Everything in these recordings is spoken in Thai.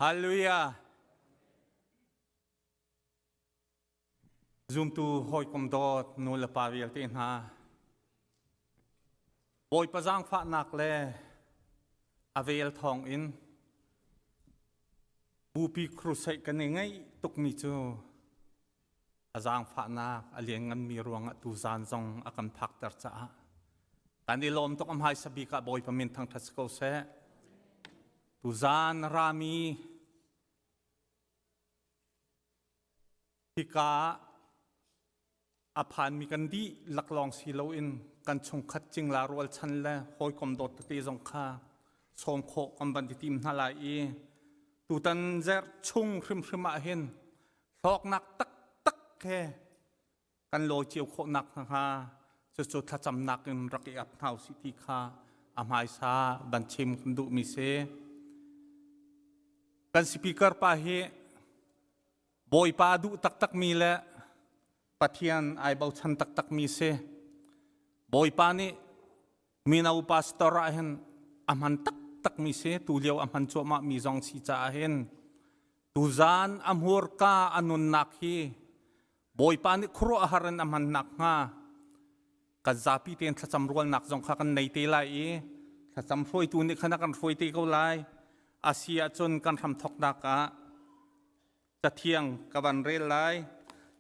ฮาเลลูยาซุ่มตูหอยคมดอดนูลปาวิลตินฮาบอยประจังฟ้านักเล่อเวลทองอินบูปีครูใส่กันยังไงตุกมิจูอาจารย์ฟ้านักอเลียงกันมีรวงตูซานซงอากันพักตัดจ้าแต่ในลมตุกอำไฮสบีกะบอยพมินทางทัศกเสตูซานรามีพิกาอภานมีกันดีหลักลองสีโลอินกันชงคัดจิงลารวลชันและหอยคมดดตีจงคาสมโคกำบันติมนาลายตูตันเจรชุ่งครึมมาเห็นหอกหนักตักแค่กันโลเจียวโคหนักนะคะจะจุดทัจำหนักอินรักอับเท้าสิทิคาอามายซาบันชิมกันดุมิเซกันสปีกเกอร์ปาเฮบอยปาดุตักมีและปัทยันไอเบาชันตักมีเซบอยปานี่มีนาอุปาสตระเห็นอามันตักมีเซตูเลียวอามันจัวมามีจงสีจ่าเห็นตูจานอามหัวกาอนุนนักฮีบอยปานี่ครัวอาหารอามันนักฮะกัจจาปีเตียนทัศมรวลนักจงข้ากันในเตลัยทัศมรวยตูนี่ขณะกันรวยเตเขาไลอาเซียจนกันทำทอกนักะจะเที่ยงกับวันเรลไล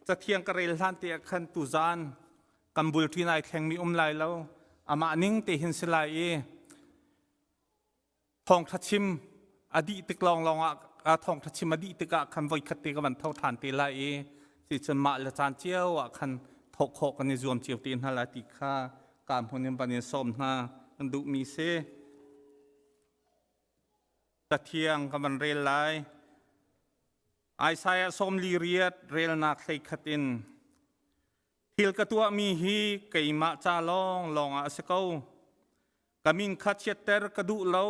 จะเที่ยงกับเรลทันเตียขันตุจานกัมบุลที่นายแข่งมีไลแล้วอามานิ่งเตหินสลายทองทัชิมอดีตกลองทองทัชิมอดีตกะคันไว้คัดเตกับวันเท่าทานเตลายสิจนมาละจานเจียวคันทกหกกันในรวมเจียวตีนฮาลาติคาการพนิมปันยสมนาอันดุมีเซจะเที่ยงกับวันเรลไลไอซายสมลีเรียดเรลนักใส่ขัดินทิลกตัวมีฮีไก่มาจาลองอาสเกากามินขัดเชตเตอร์กระดูเลา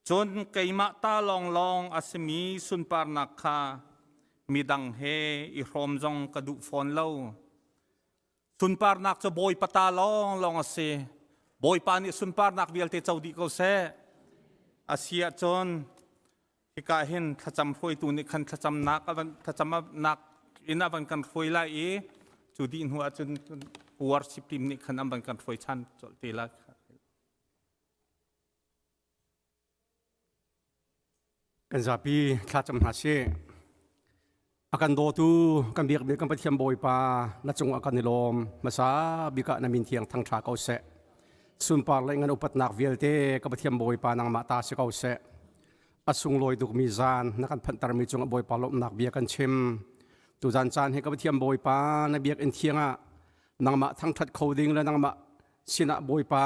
จนไก่มาตาลองอาสมีสุนปาร์นักคามีดังเฮอิรอมจงกระดูฟอนเลาสุนปาร์นักจะบอยปตาลองอาเซบอยปานิสุนปาร์นักเวียลเตเจ้าดีเขาเซอาเซียจนที่กาเห็นถ้าจำรวยตัวนี้คันถ้าจำนักถ้าจำนักอินาบันกันรวยไล่จุดอินหัวจนหัวสิบทีมนี้คันอันบันกันรวยชันจดตีละกันจะปีถ้าจำหาเช่อาการโดตูกันเบียกกันไปเทียมบอยปาณจงอาการนิลมมาซาบิกะนามินเทียงทางชาเกาเสสุนปาร์เลยงันอุปนักเวียลเตกันไปเทียมบอยปานางมาตาเสเกาเสอสุงลอยดุกมีจานนักพันตรมีจงบอยปาลบนักเบียกันชิมตุจานจานให้กับเทียมบอยปาในเบียกอินเทียงะนางมาทั้งทัดเขาดิ่งและนางมาสินะบอยปา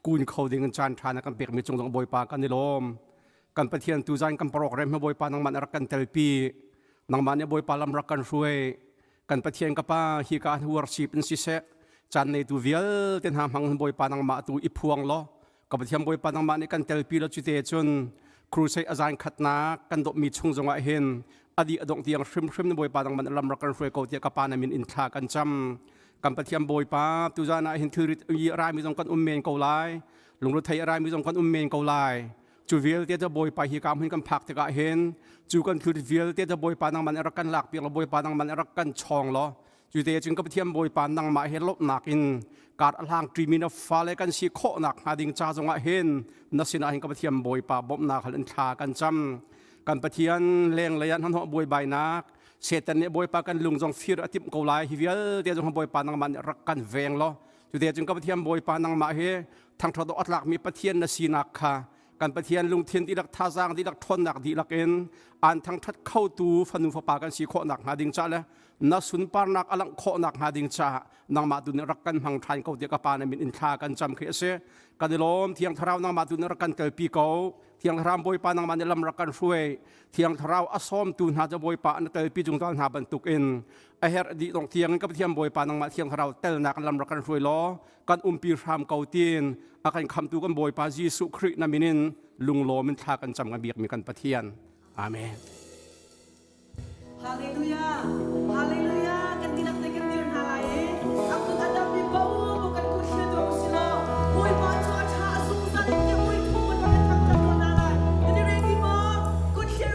กูนเขาดิ่งจานทานกันเบียกมีจงบอยปากันนิลมกันไปเทียนตุจานกันปรอกเรมให้บอยปานางมันรักกันเตลปีนางมันเนี่ยบอยปาลำรักกันช่วยกันไปเทียนกับป้าฮิการหัวชีเป็นสิเสจานในตัวเวียลเต็นหามหังบอยปานางมาตัวอิพวงล้อกับไปเทียมบอยปานางมันเนี่ยกันเตลปีแล้วจุดเตจนครูใช้อาจารย์ขัดนากันดมีชงจังหวะเห็นอดีตดงเตียงชิมในบอยปาดังมันลำรักกันช่วยเกาเตียกับปานามินอินทรากันจำกันปะเทียมบอยปาตุจานาเห็นถือยีรายมีจงกันเมนเกาไลลงรถไทยรายมีจงกันเมนเกาไลจูเวลเตียจะบอยปาฮีกามเห็นกันพักเตกะเห็นจูกันคือเวลเตียจะบอยปาดังมันรักกันหลักเปียกบอยปาดังมันรักกันช่องล้อจูเตียจึงกับเทียมบอยปาดังมาเห็นลบหนักอินการอลังตรีมินาฟาเลกันสีโคหนักหาดิ่งจ้าจงเห็นนักศิลป์เห็นกับเทียมบอยปาบ่มนาขันทากันจำกันปะเทียนแรงระยะทั้งหัวบอยใบนักเศษแต่เนี่ยบอยปากันลุงจงฟิรอติมเกาไลฮิเวลเดียจงบอยปานังมันรักกันแวงล้อจุดเดียจึงกับปะเทียมบอยปานังมาเฮทั้งทอดอัตลักมีปะเทียนนสีนักค่ะกันปะเทียนลุงเทียนที่รักท่าจางที่รักทนหนักที่รักเอ็นอ่านทั้งทัดเข้าตูฟันุฟปากันสีโคหนักหาดิ่งจ้าเลยนักสุนปาร์นักอลังโคนักหาดิ่งจ้านางมาตุนรักกันหังทานเกาเดียกับปานามินอินทากันจำเคเสกันดิลมเทียงทราวนางมาตุนรักกันเกลปีเกาเทียงทรามบอยปานางมันลำรักกันช่วยเทียงทราวอสอมตุนหาจะบอยปานเกลปีจงตอนหาบรรทุกอินไอเฮรดีตรงเทียงกับเทียงบอยปานางมาเทียงทราวเตลนักลำรักกันช่วยล้อกันปีรามเกาตีนอาการคำตูกันบอยปาจีสุครินามินินลุงโลมินทากันจำกันเบียกมีกันปะเทียนอาเมนฮาเลลูยาฮาเลลูยากันตินักเตกันดินฮาเลaku tak ada bau bukan kusya tu kusya boy baca cha sungsan yang boy tu bukan tak tak nalai jadi ready ma kusya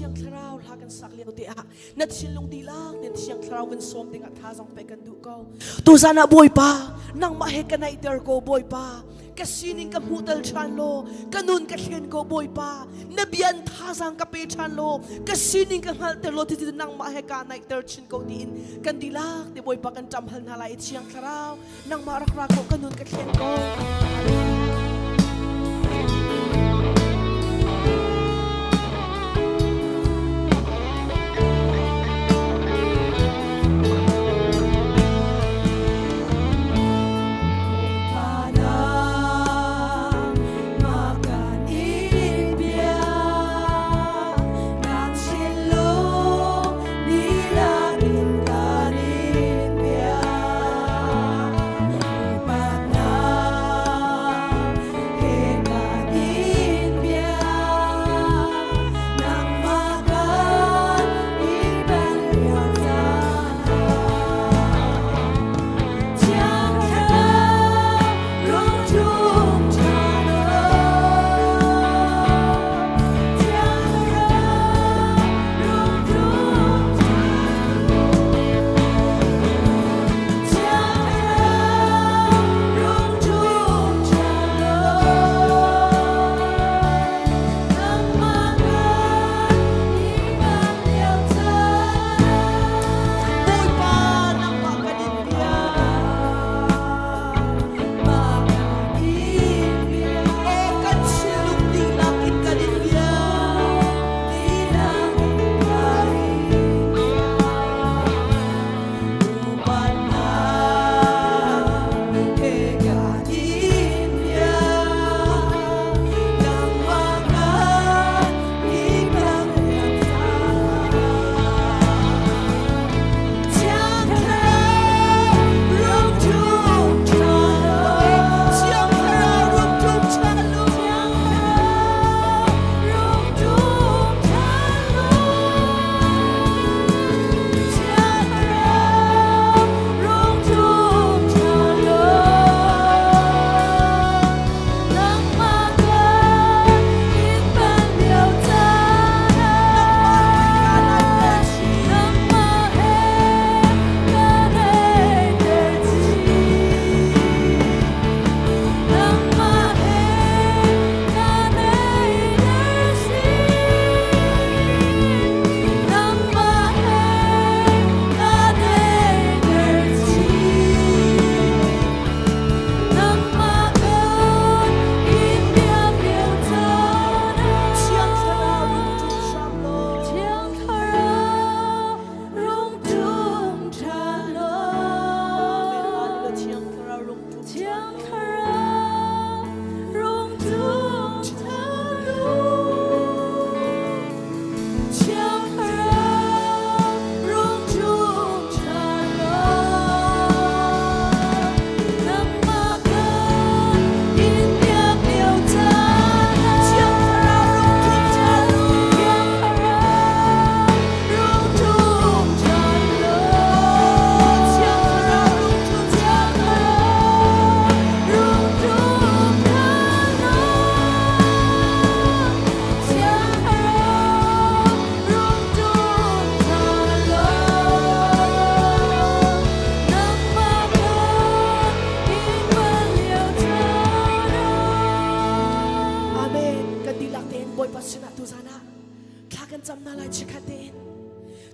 chiang tharau la kan sak liang ti a na chin lung di lang nen chiang tharau wen som ding a tha jong pe kan du ko tu sana boy pa nang ma he kan ai ter ko boy pa kasining ka mutal chan lo kanun ka thlen ko boy pa na bian tha jang ka pe chan lo kasining ka hal ter lo ti nang ma he ka nai ter chin ko din kan di lak ti boy pa kan cham hal na lai chiang tharau nang ma rak rak ko kanun ka thlen ko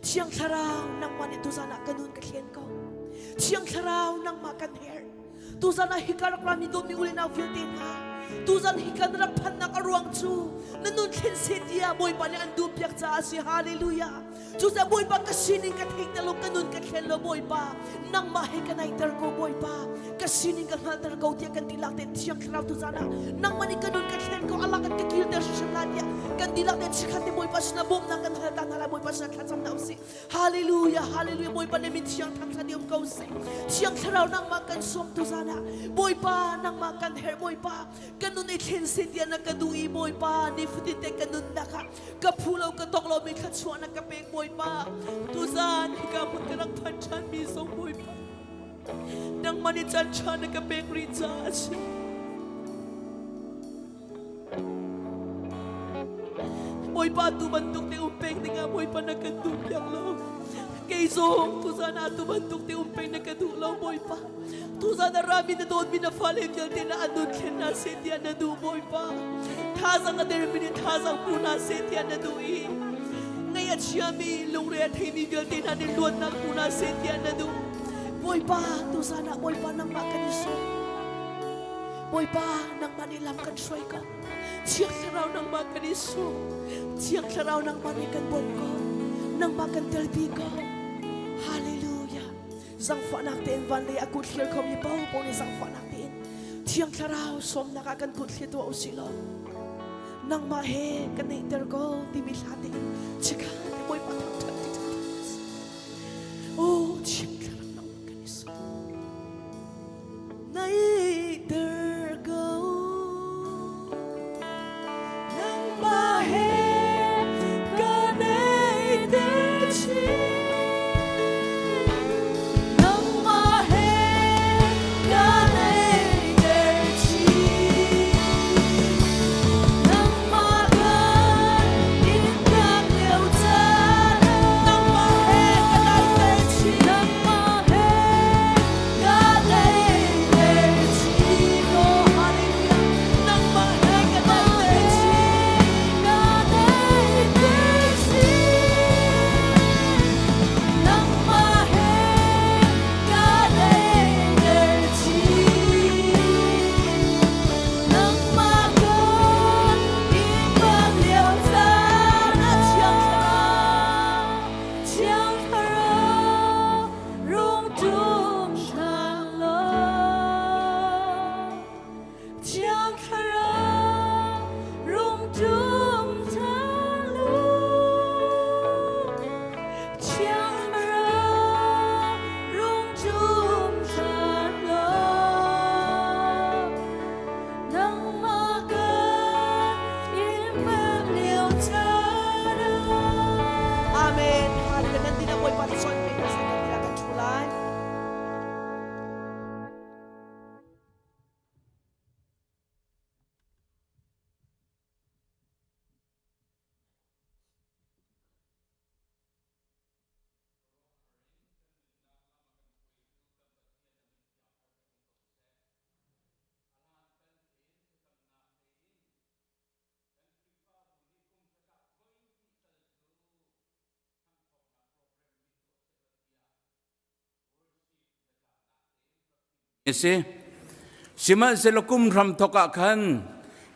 Chiang tharau nang mani tu sana kanun ka khen ko chiang tharau nang makan her tu sana hikarak rami do mi ulina filtin ha tu sana hikan rak phan nak aruang chu nanun khen setia boy pa ni andu pyak cha si hallelujah chu sa boy pa ka sining ka thik na lo kanun ka khen lo boy pa nang ma he ka nai tar ko boy pa ka sining ka hal tar ko tia kan tilak te chiang tharau tu sana nang mani kanun ka khen ko ala kan ka kil der shimladia kan tilak te chikhat boy pa sna bom na kan hal ta na boy pa sna khatam na usi hallelujah hallelujah boy pa ne min chiang thang sa diom ko se chiang tharau nang ma kan som tu sana boy pa nang ma kan her boy pa kanun e khen setia na kadui boy pa ni futin te kanun na ka phulo ka toklo mi kha chwa na ka pek boy pa tu san ka mun ka rak phan chan mi song boy pa nang mani chan chan na ka pek ri cha si boy pa tumantok ti umpeng ni nga boy pa nagkadupyang lo. Kay so, tu sana tumantok ti umpeng nagkadulaw boy pa. Tu sana rami na doon binafalip yung tinaanod kaya na sitya na do boy pa. Tasang nga derbinit tasang puna sitya na doon. Ngayon siya mi lungret hindi yung tinaniluan na puna sitya na do. Boy pa, tu sana boy pa nang makaniso. Boy pa nang manilam kan soy ka. Tiyak saraw ng makaniso. Tiyak saraw ng manikan bon ko. Nang makan telbi ko. Hallelujah. Zang fanak tin vanlay akut share ko mi pau po ni zang fanak tin. Tiyak saraw som nakakankut sito o silo. Nang mahe kaniter ko timisatin. Tsaka boy pa oh, tiyak saraw ng makaniso. Naiter ko. ese sima selokum ram thoka khan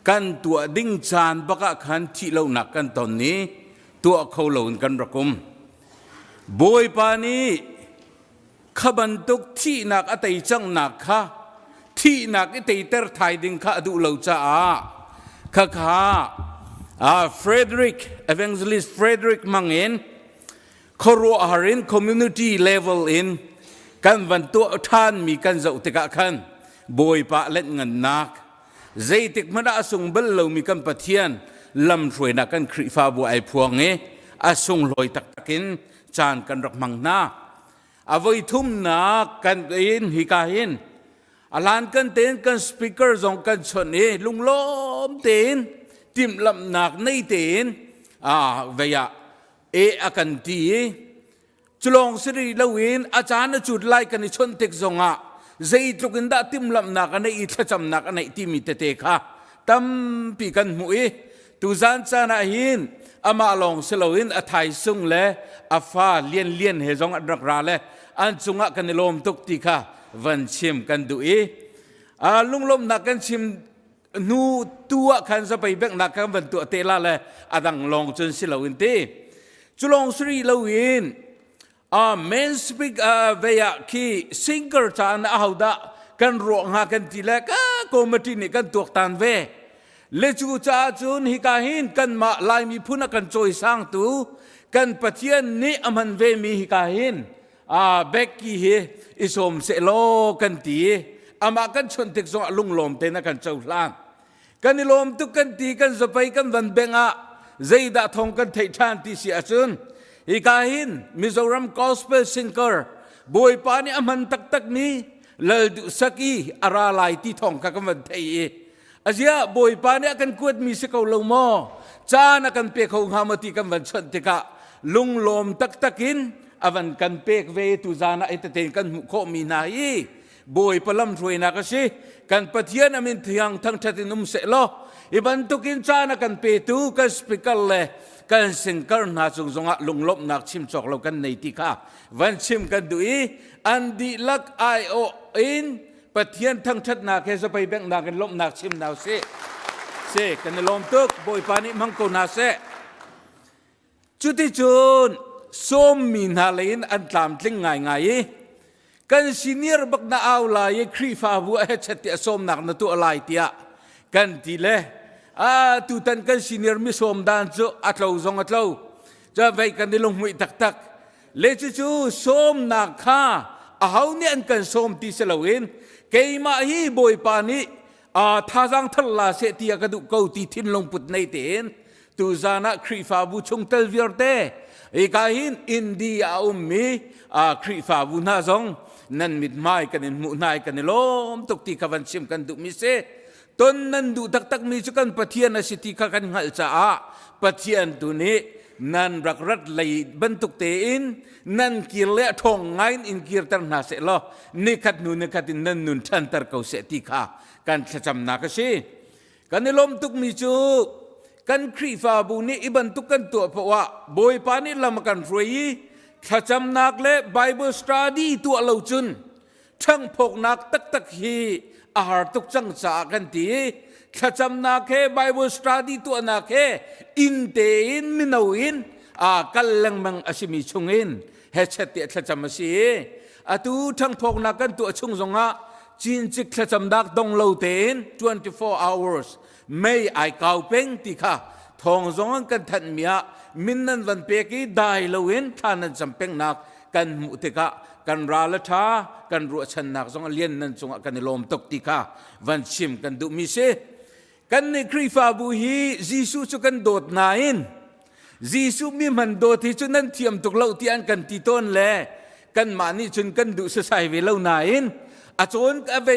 kan tua ding chan baka khan thi lo nak kan ton ni tua khâu lo kan rakum boy pa ni khaban tuk thi nak atai chang nak kha thi nak itei ter thai ding kha du lo cha a kha Frederick Evangelist Frederick Mangin khoro harin community level in kan van tu than mi kan zau te ka khan boy pa let ngan nak zai tik mana asung bel lo mi kan pathian lam throi na kan khri fa bu ai phuang e asung loi tak takin chan kan rak mang na avoi thum na kan in hi ka hin alan kan ten kan speaker zong kan chon e lunglom ten tim lam nak nei ten veya e akan ti chulong sri lawin achana chut lai kan chon tek zonga zai tlukin da tim lam na kan ei thacham na kan ei timi te te kha tam pi kan mu e tu zan chana hin ama long selowin athai sung le afa lien lien he zong adrak ra le an chunga kan lom tuk ti kha van chim kan du e lunglom na kan chim nu tua kan sa pai bek na kan van tu te la le adang long chun selowin te chulong sri lawin men speak veya ki singer chan ahauda kan ro nga kan tilek committee ni kan tok tan ve le chu cha chun hi ka hin kan ma lai mi phuna kan choi sang tu kan pathian ni aman ve mi hi ka hin Becky he isom se lo kan ti ama kan chon tek zo lunglom te na kan chau lan kan lom tu kan ti kan zapai kan van benga zaida thong kan thei than ti si achun ikahin Mizoram gospel singer boy pa ni aman tak tak ni Lalduhsaki aralai ti thong ka kaman thei azia boy pa ni akan kuat mi se ko lo mo จ้านักกันเปกเขาหามติกันวันชนติกะลุงลมตักินอวันกันเปกเวตุจานะไอเตนกันมุโคมีนายบอยปลัมรวยนักสิกันปะเทียนอมินเทียงทั้งชัดนุมเสลออีบันตุกินจ้านักกันเปตูกันสปิกเลกันสิงกันนาจงจงะลุงลบนักชิมจอกเรากันในติกะวันชิมกันดูอันดีลักไอโออินปะเทียนทั้งชัดนักเฮสไปแบ่งนักกันลบนักชิมนาวเสกันในลมตุกบอยปานิมังโกนาเสจุดที่จุนส้มมีนาเลนอันตามทิ้งง่ายกันซีเนียร์บักนาเอาลายครีฟาบัวเฮชติส้มหนักนตัวลายเตียกันทีเล่ตุตันกันซีเนียร์มิส้มดานจูอัตโลซงอัตโลจะไปกันในลงมือตักเลจูส้มหนักข้าเอาเนี่ยอันกันส้มที่เสลวินเกยมาฮีบอยปานิท่าจังทัลลาเสตียกระดูกเกาตีทิ้นลงปุดในเตนตูจานะครีฟาบุชงเตลเวียร์เตอีกาหินอินเดียมีครีฟาบุนาซงนั่นมิดไม้กันในมุนายกันในลมตกตีกันชิมกันดูมิเซตนนั้นดูตักมีจุกันปะเทียนสิติกันหัลจ้าปะเทียนตัวนี้นั่นรักรัดไหลบรรทุกเตอินนั่นกิเลทองไงอินกิรตันนาเสลอนิคัดนูนิคัดนั่นนุนทันตร์เขาเสติกากันจำนักสิกันในลมตุกมีจูกันครีฟาบุนีอิบันตุกันตัวเพราะว่าบอยปานิลำกันรวยจำนักเล่ไบเบิลสตาดีตัวเหล่าจุนทั้งพกนักตักฮีอาหารตุกจังจากกันทีจำนักเฮไบเบิลสตาดีตัวนักเฮอินเตอินมินาวินกัลลังมังอาชิมิชงอินเฮเชติจำมาสิตูทั้งพกนักกันตัวชงจงะจินจิกจำนักดงเหล่าเตน24 hours ไม่ไอเกาเป้งติค่ะทองจงกันทันเมียมินนันวันเปกีได้เลวินท่านันจำเป็นนักกันมุติกะกันราลทากันรัวชันนักจงเลียนนันจงกันลมตกติกะวันชิมกันดูมิเซกันในครีฟาบุฮีจีซูจุกันโดดนายนจีซูมีมันโดดที่จุนั้นเทียมตกเล่าที่อันกันที่ต้นแลกันมานี่จุนกันดูสายเวลานายนอาจนก็ไป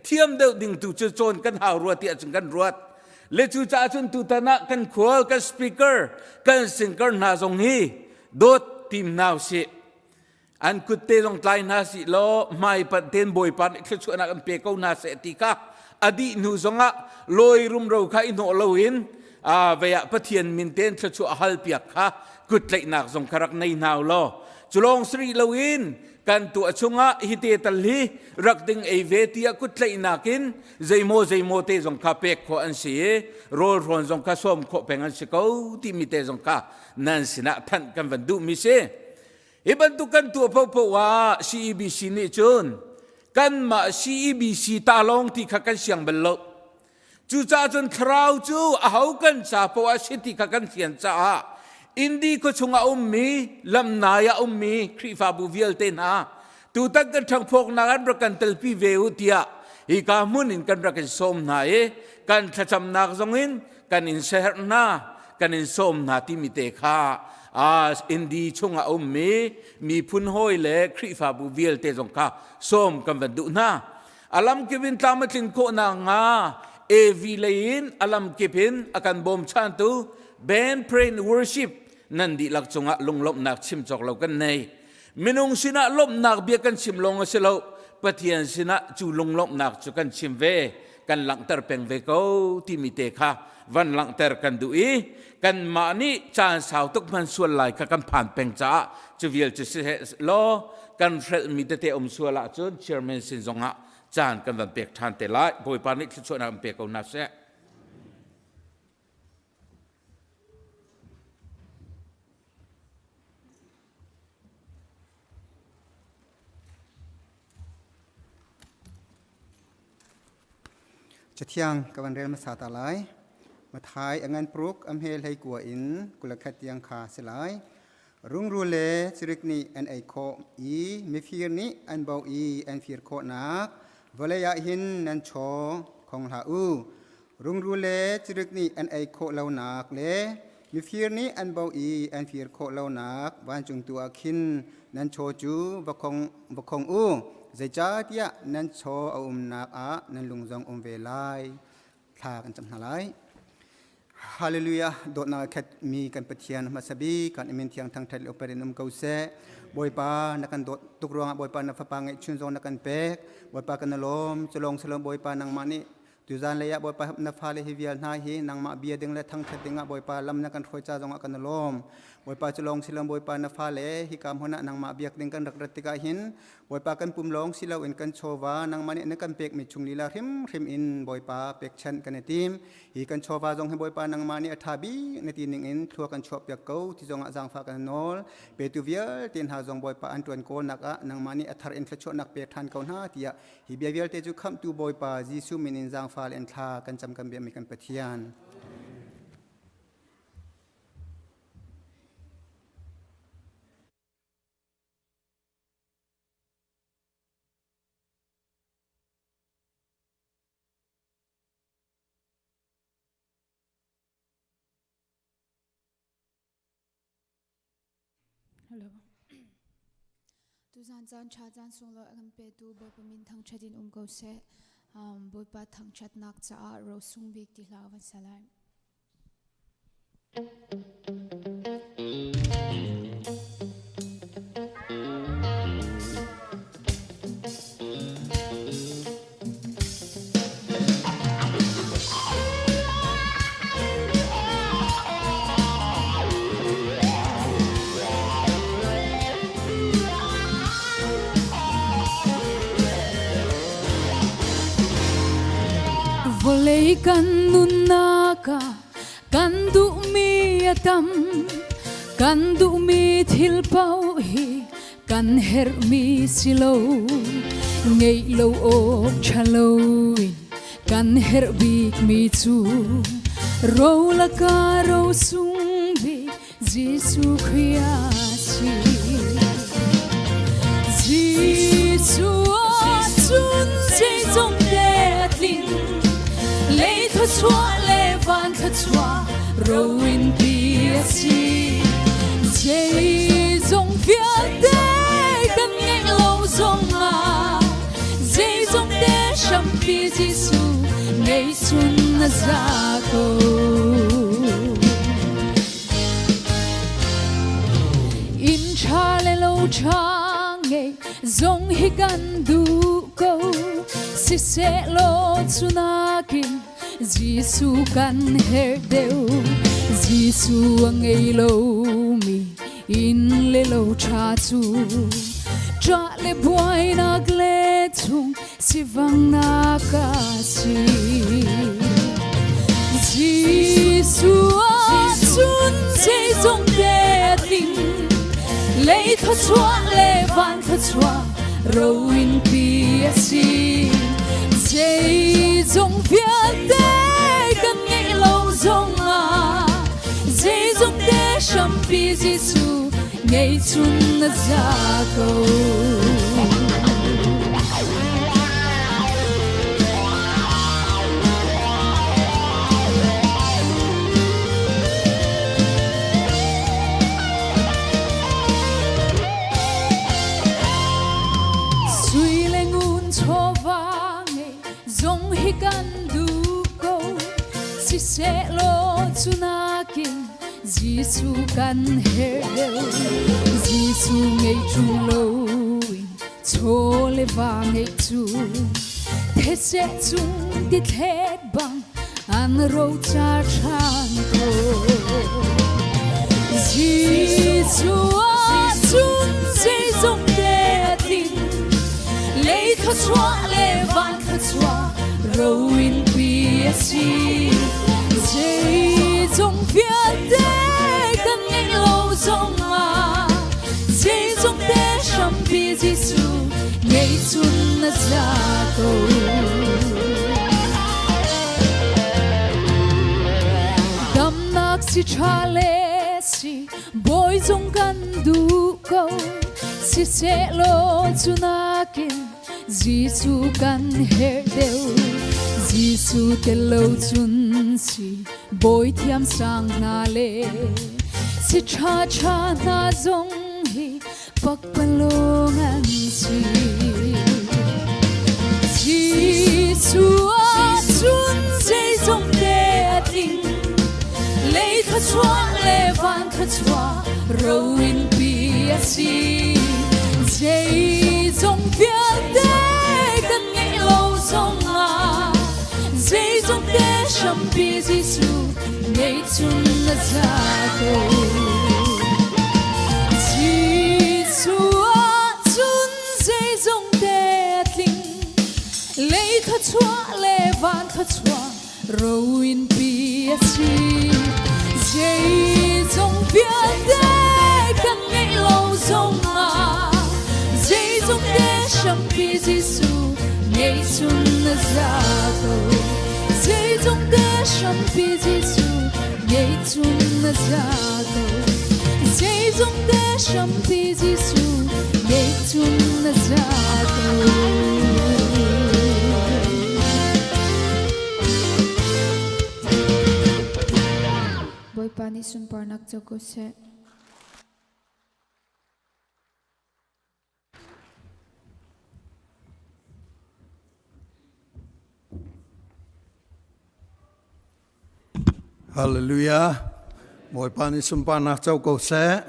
เทียมเดิดิ่งตุจุจนกันหาวรัวที่จุนกันรัวเลจูจ่าจนตุตนะกันขวลกันสปีกเกอร์กันสิงกันนาจงฮีโดดทีมนาวสิอันกุเตจงไลนาสิโลไม่ปัดเทนบอยปันเขชวนักอันเปก้านาเสติกาอดีนูจงะลอยรุมเราข้าอินโอลวินเวียปะเทียนมินเทนเขชวฮัลเปียกข้ากุดไลนักจงคารักในนาวโลจุลองสรีลวินกันตัวชงะฮิเตตัลฮีรักดึงเอเวตียกุดไลนักินใจโมเตจงคาเปกขอันเสียโรลรอนจงคาส้มขเป็งอันเสียเขาที่มีเตจงคานันสินะท่านกันวันดูมิเซอีบันตุกันตัวพบว่า CEBC นี่จนกันมา CEBC ตาลงที่ขักันเสียงเบลล์จู่จ้าจนคราวจู่เอากันจ่าเพราะว่าสิที่ขักันเสียงจ่าอินดีก็ชงอามีลำนายามีครีฟาบูเวลเตนาตูตักกันทั้งพวกนักประกันเตลปีเวอุติยาอีกามุนินกันประกันสมนายกันขจำนักจงอินกันอินเซอร์นากันอินสมนาที่มิเตคาอินดีชงอามีพุนห้อยเล่ครีฟาบูเวลเตจงคาสมกันวันดูนาอลัมกิบินตามตินโคนางาเอวิเลนอลัมกิบินอากันบอมชันตูเบนเพรนวอร์ชิปนั่นดีลักจงะลงลบนักชิมจอกเรากันในมินุงสินะลบนักเบียกันชิมลงเสลาปะเทียนสินะจูลงลบนักจุกันชิมเวกันหลังเตอร์เป็งเวโกที่มีเตค่ะวันหลังเตอร์กันดูอีกันมานี่จานสาวตุกมันส่วนไหลกันผ่านเป็งจ้าจะเวียลจะเสลอกันเฟรมีเตอมส่วนละจนเชียร์แมนสินจงะจานกันวันเปียกทานเตล่าบอยปานิชส่วนนั้นเปียกเอาหน้าเสจะเที่ยงกับวันเรียนมาสาตาลายมาทายงานปลุกอำเฮลให้กัวอินกุลขัดยังขาสลายรุ่งรูเลจริกนี้อันไอโคอีมีฟีร์นี้อันเบาอีอันฟีร์โคนักวลยาหินนันโชของลาอูรุ่งรูเลจริกนี้อันไอโคเหล่านักเลมีฟีร์นี้อันเบาอีอันฟีร์โคเหล่านักวันจงตัวขินนันโชจูบกคงอูใจจ้าเดียนันโชนักนันลุงจงเวลายทากันจำหาไล Hallelujah dot na kat mi kan petian masabi kan imin tiang thang thai operin kau se boy pa nakan dot tuk ruang boy pa na fapangai chun zong nakan pek boy pa kan lom cholong selom boy pa nang mani tuzan leya boy pa na phale hi vial na hi nang ma bia ding le thang that dinga boy pa lam nakan khoi cha zong kan lom boy pa cholong silam boy pa na phale hi kam hona nang ma biak ding kan rak ratika hin boy pa kan pum long silaw in kan chowa nang mani na kan pek mi chung lila rim in boy pa pek chan kan tim hi kan chowa zong hi boy pa nang mani athabi na ti ning in thua kan chop yak ko ti zong azang fa kan nol pe tu vial tin ha zong boy pa an tuan ko nak a nang mani athar in thachot nak pe than ko na tia hi bia vial te chu kham tu boy pa jisu min in zang fa len tha kan cham kan bia mi kan pathian Hello. Tu zan cha zan sung lo kan pe tu boy pa min thang chatin ko se boy pa thang chat nak cha ro sung bik ti lawan salai. Volei kan nunaka kan du mi atam kan du mi thil pau hi kan her mi silo ngei lo ok chaloin kan her bik mi chu ro la ka ro sung bi jisu khriasi jisu chun se jong de atlin lê thơ chua lê van thơ chua rowin bia si dây dòng phía tây cần nghe lâu dòng à dây dòng tê sắm bia Giêsu ngày xuân ra cầu in cha lê lâu cha ngày dòng hi gan du câu si se lo tsunakin Giêsu kan her deu Giêsu angay lo mi in le lo cha chu tra le boy nag le chung si vang na ka si Giêsu chun se zong de ting le tho chua le van tho chua ro in pi si dây dòng phía tây cần nghe lâu dòng à dây dòng tê sắm bia Giêsu ngày xuân ra cầu suy lên ngun cho vang dòng hi kan du câu si se lo tsunakin Giêsu kan her deu Giêsu ngei chung lo cho le vang ngei chu thế sẽ chung đi thét bằng an ro cha chan ko Giêsu chun se dòng de tin lê thơ chua lê van thơ chua rowin bia si dây dòng phía tây cần nghe lâu dòng à dây dòng tê sắm bia Giêsu ngày xuân ra cầu đam nak si cha lê si boy dòng kan du câu si se lo tsunakin Giêsu kan her deu Giêsu te lo chun si boy thiam sang na le si cha cha na zong hi pak palongan si Giêsu chun se zong de ting râu in bia si dây dòng việt đế cần nghĩ lâu dòng à dây dòng đế sầm bia Giêsu ngày chun là gia tô Giêsu chun dây dòng đế linh lấy thất chúa lê van thất chúa râu in bia si dây dòng việt đế cần nghĩ lâu dòng à dây dòng đế sầm bia Giêsu ngày chun là gia tô dây dòng đế sầm bia Giêsu ngày chun là gia tô dây dòng đế sầm bia Giêsu ngày chun là gia tô Boy pani sun parnak jago se Hallelujah. Moi pani sumpa nak chau ko se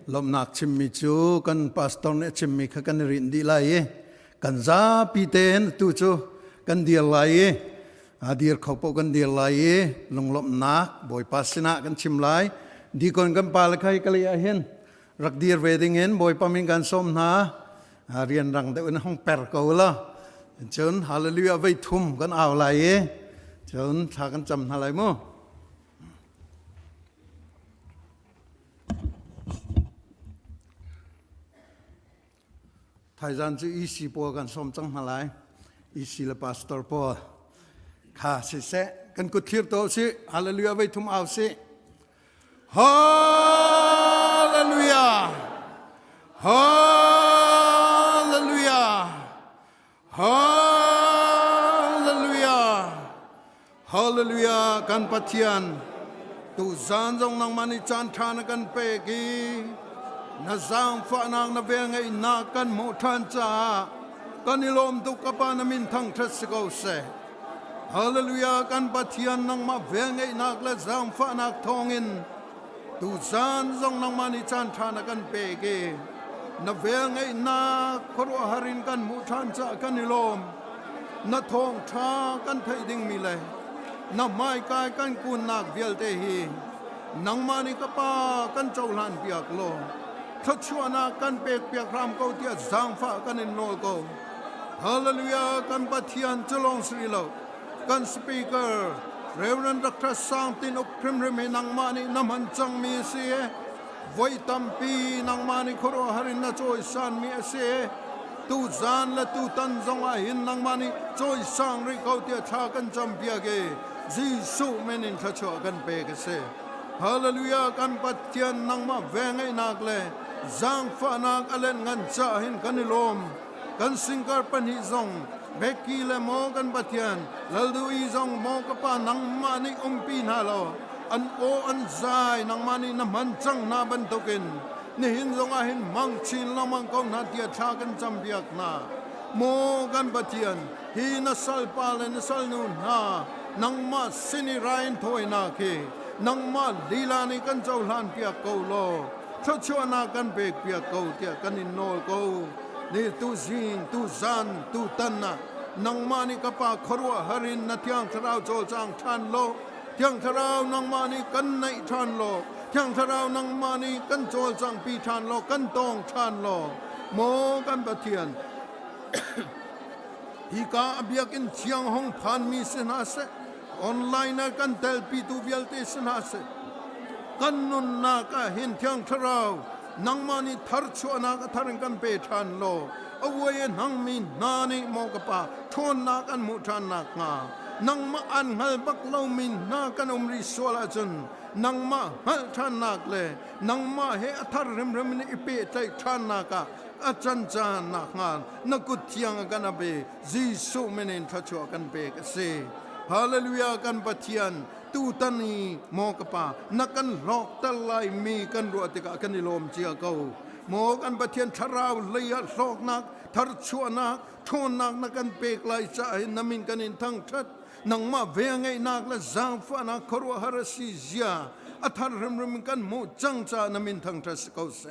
lom nak chimmi chu kan pastor ne chimmi kha kan rin di lai kan za pi ten tu chu kan dia lai adir khopo kan dia lai long lom nak boy pasina kan chim lai di kon kan pal khai kali a hen rak dir wedding en boy pamin kan som na rian rang de un hong per ko la chon hallelujah vai thum kan aw lai chon tha kan cham na lai mo Thai gian chữ ý sĩ bố gần xóm chẳng hà lại ý sĩ là pastor bố khá sĩ sẽ cần cút khiếp tổ sĩ hallelujah với thum áo sĩ hallelujah hallelujah hallelujah hallelujah kan pathian tu gian dòng nang mani chan thana kan pe ki na zang fa nang na ve ngai na kan mo than cha kan ilom tu kapa na min thang thas ko se hallelujah kan pathian nang ma ve ngai nak la zang fa nak thongin tu zan zong nang mani chan thana kan pe ge na ve ngai na khoro harin kan mo than cha kan ilom na thong tha kan thai ding mi le na mai kai kan kun nak vial te hi nang mani kapa kan chau lan piak lo thot chuana kan pek piak ram ko tia zang fa kan in nol ko hallelujah kan pathian chalong sri lo kan speaker reverend dr sangtin ok prim rem nang mani naman chang mi se voi tampi nang mani khoro harin na choi san mi se tu zan la tu tan zong a hin nang mani choi sang ri ko tia tha kan cham pia ge Giêsu menin tha cho kan pe ke se hallelujah kan pathian nang ma vengai nak le zang fa nak alen ngan cha hin kan ilom kan singkar pan hi zong Becky le mo kan pathian Lalduhsaki zong mo ka pa nang mani umpi na lo an o an zai nang mani na man chang na ban tokin ni hin zong a hin mang chin la mang ko na tia tha kan cham biak na mo kan pathian hi na sal pa le na sal nu na nang ma sini rain thoi na ke nang ma lila ni kan chau hlan pia ko lo tho chua na kan bek pia ko tia kan in nol ko ni tu zin tu zan tu tan na nang ma ni ka pa khorwa harin na tiang tharau chol chang than lo tiang tharau nang ma ni kan nai than lo tiang tharau nang ma ni kan chol chang pi than lo kan tong than lo mo kan pathian hi ka abiak in chiang hong phan mi se na se online kan tel pi tu vial te se na se kan nun na ka hin thiang tharau nang mani thar chu na ka tharin kan pe than lo away nang min na ni mo ka pa thon na kan mu than na nga nang ma an hal bak lo min na kan umri sola chun nang ma hal than nak le nang ma he athar rem rem ni ipe tai than na ka achan chan na nga na kut thiang kan abe Giêsu menen tha chu kan pe ka se hallelujah kan pathian tu tani mo ka pa na kan lok talai mi kan ro ti ka kan ilom chia ko mo kan pathian tharau leia lok nak thar chuana thon nak na kan pek lai cha hin namin kan in thang that nang ma ve ngai nak la zang fa na khorwa harasi zia อัธรมกันโมจังจานามินทังทศกเส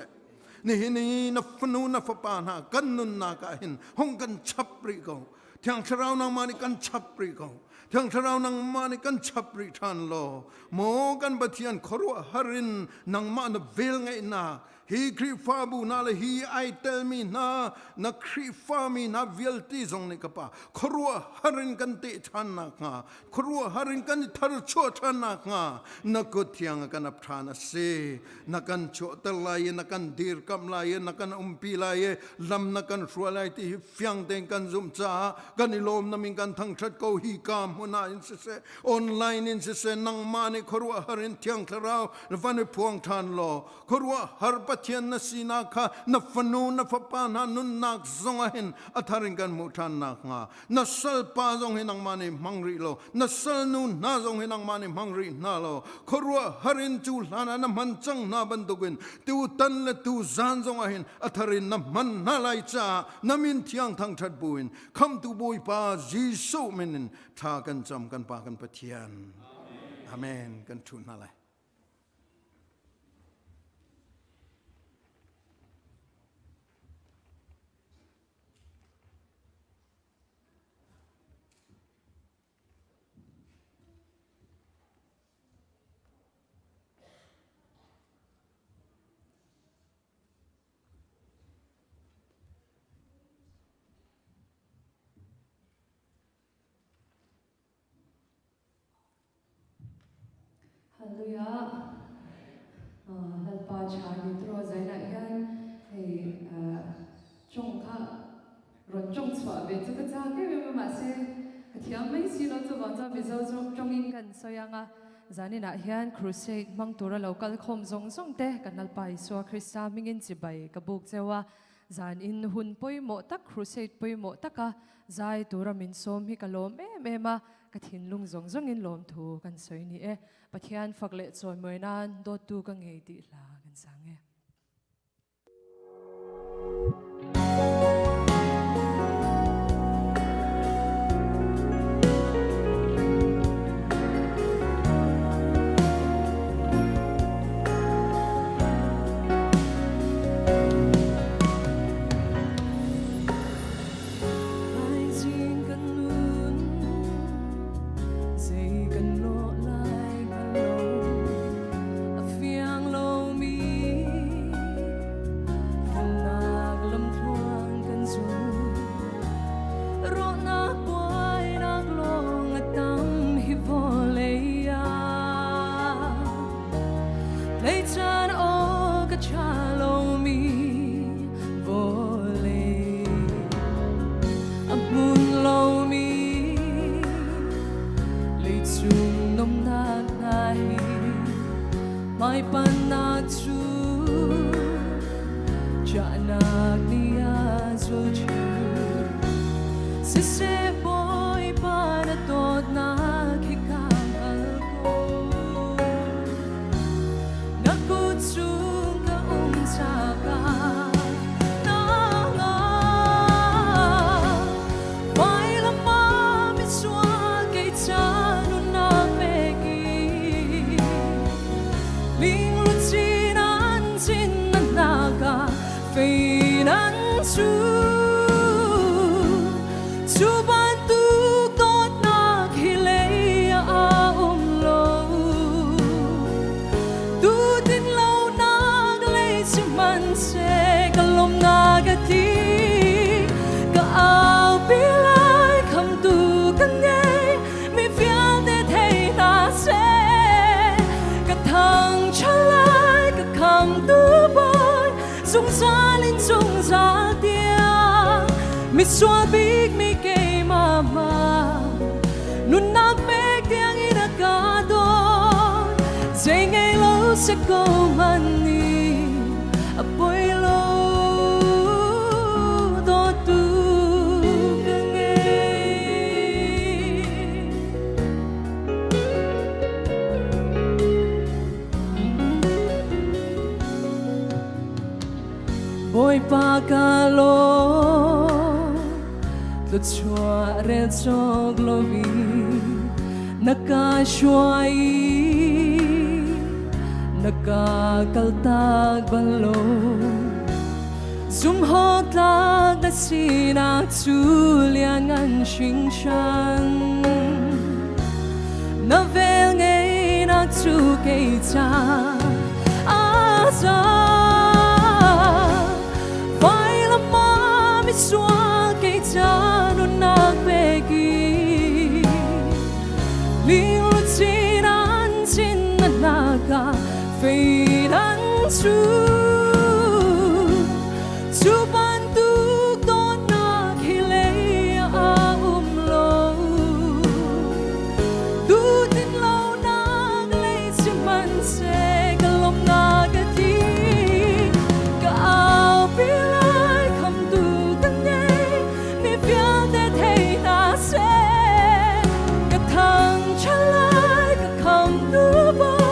นี่นี่นับฟนูนับปานากันนุนนากาหินห้องกันชับปริกเที่ยงชราวนังมานิกันชับปริกเที่ยงชราวนังมานิกันชับปริทันโลโมกันบัติยันขรัวหรินนังมานเวลไงนาฮีครีฟาบูนาเลฮีไอเตลมีนานักครีฟามีนาเวลตีซงนิกปะครัวฮารินกันติทันนักงาครัวฮารินกันทารุชัวทันนักงานักกุดยังกันนับทานเสนักกันโชตลายนักกันดีร์กำลายนักกันปีลายลำนักกันชัวลายที่ฟังเต็งกันซุ่มจ้ากันนิลมนามิกันทั้งชัดเกาฮีกามหัวหน้าอินเสออนไลน์อินเสนังมานิครัวฮารินเที่ยงคราววันนี้พวงทานโลครัวฮาร์เทียนนสีนาคานับฟนูนับปานานุนนักซงหินอัธริงกันมุทันนักงานัสลปาซงหินังมานิมังรีโลนัสลนูนาซงหินังมานิมังรีนาโลครัวฮารินจูลานานัมันจังนาบันตุกินติวตันเลติวซานซงหินอัธรินนัมันนาไลจ้านามินที่ยังทั้งชัดบุญคำตุบุยปาจีสุมินินทากันจำกันปากันปะเทียนอาเมนกันทุนอะไร Halleluja. Lalpa chari tro zaina yan hey chong kha ron chong chwa be chu ka cha ke be ma se kathiam mai si lo chu wan cha be zo chong in kan soyanga zani na hian crusade mang tura local khom zong zong te kan lalpa iswa krista mingin chibai ka buk chewa zan in hun poimo tak crusade poimo taka zai tura min som hi kalom me ma kathin lung zong zong in lom thu kan soi ni e pathian fakle choi moinan do tu ka ngei ti la kan sang e Mai panatu janak niya zulchu sise boy panatot na kikamal ko nakutsung ka umsaka mi xóa big mi kay mama nun nag big tiang inagado say ngay lo sa ko mani apoy lo do tu boy pagalo the chua red so glory nakashwai nagkakaltag balo Sumhotlag na sinagsuliangan singsyan Navel ngay nagsukay ta asa Vai lama miswag kay ta nun nagbegi Linglot sinansin na naga Feiran su Subanduk don naghilay aumlo Dutin law naglay si manse Galom nagati Kaapilay kamdugan ngay Ni fiyadet hay nase Katang chalay kakamduboy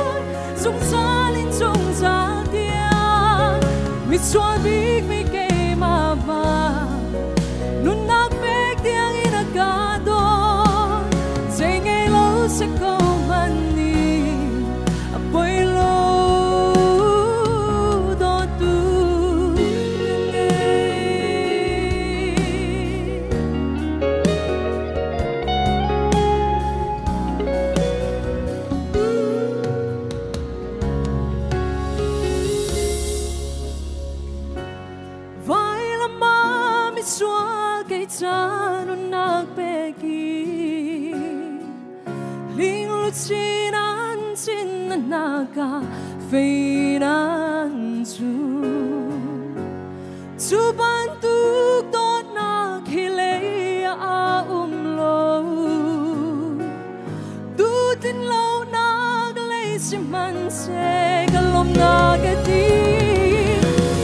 Sungsalin sungsaldiyan Miswabig mi kay mama Nun nagbeg di ang inagado Say ngay lo sa kumani Apoy lo do tu Vai lama miswag kay tanong nagbegi Linglot sinansin na naga Feinansu Subanduk don naghilay aumlo Dutin law naglay si manse Galom nagati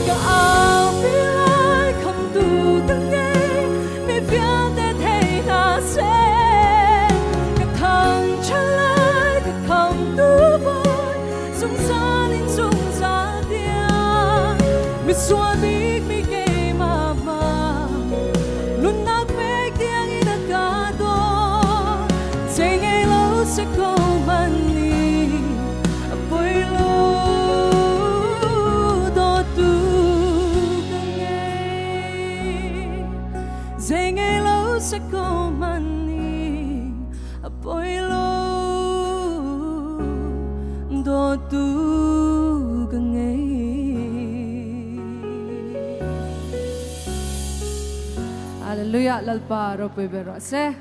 Kaapilay kamdugan ngay Ni fiyadet hay nase Katang chalay kakamduboy Sungsalin sungsaldiyan Miswabig mi kay mama Nun nagbeg di ang inagado Say ngay lo sa kumani Apoy lo do tu kangay Say ngay lo sa kumani Apoy lo do tu kangay Hallelujah, lalparo peberose.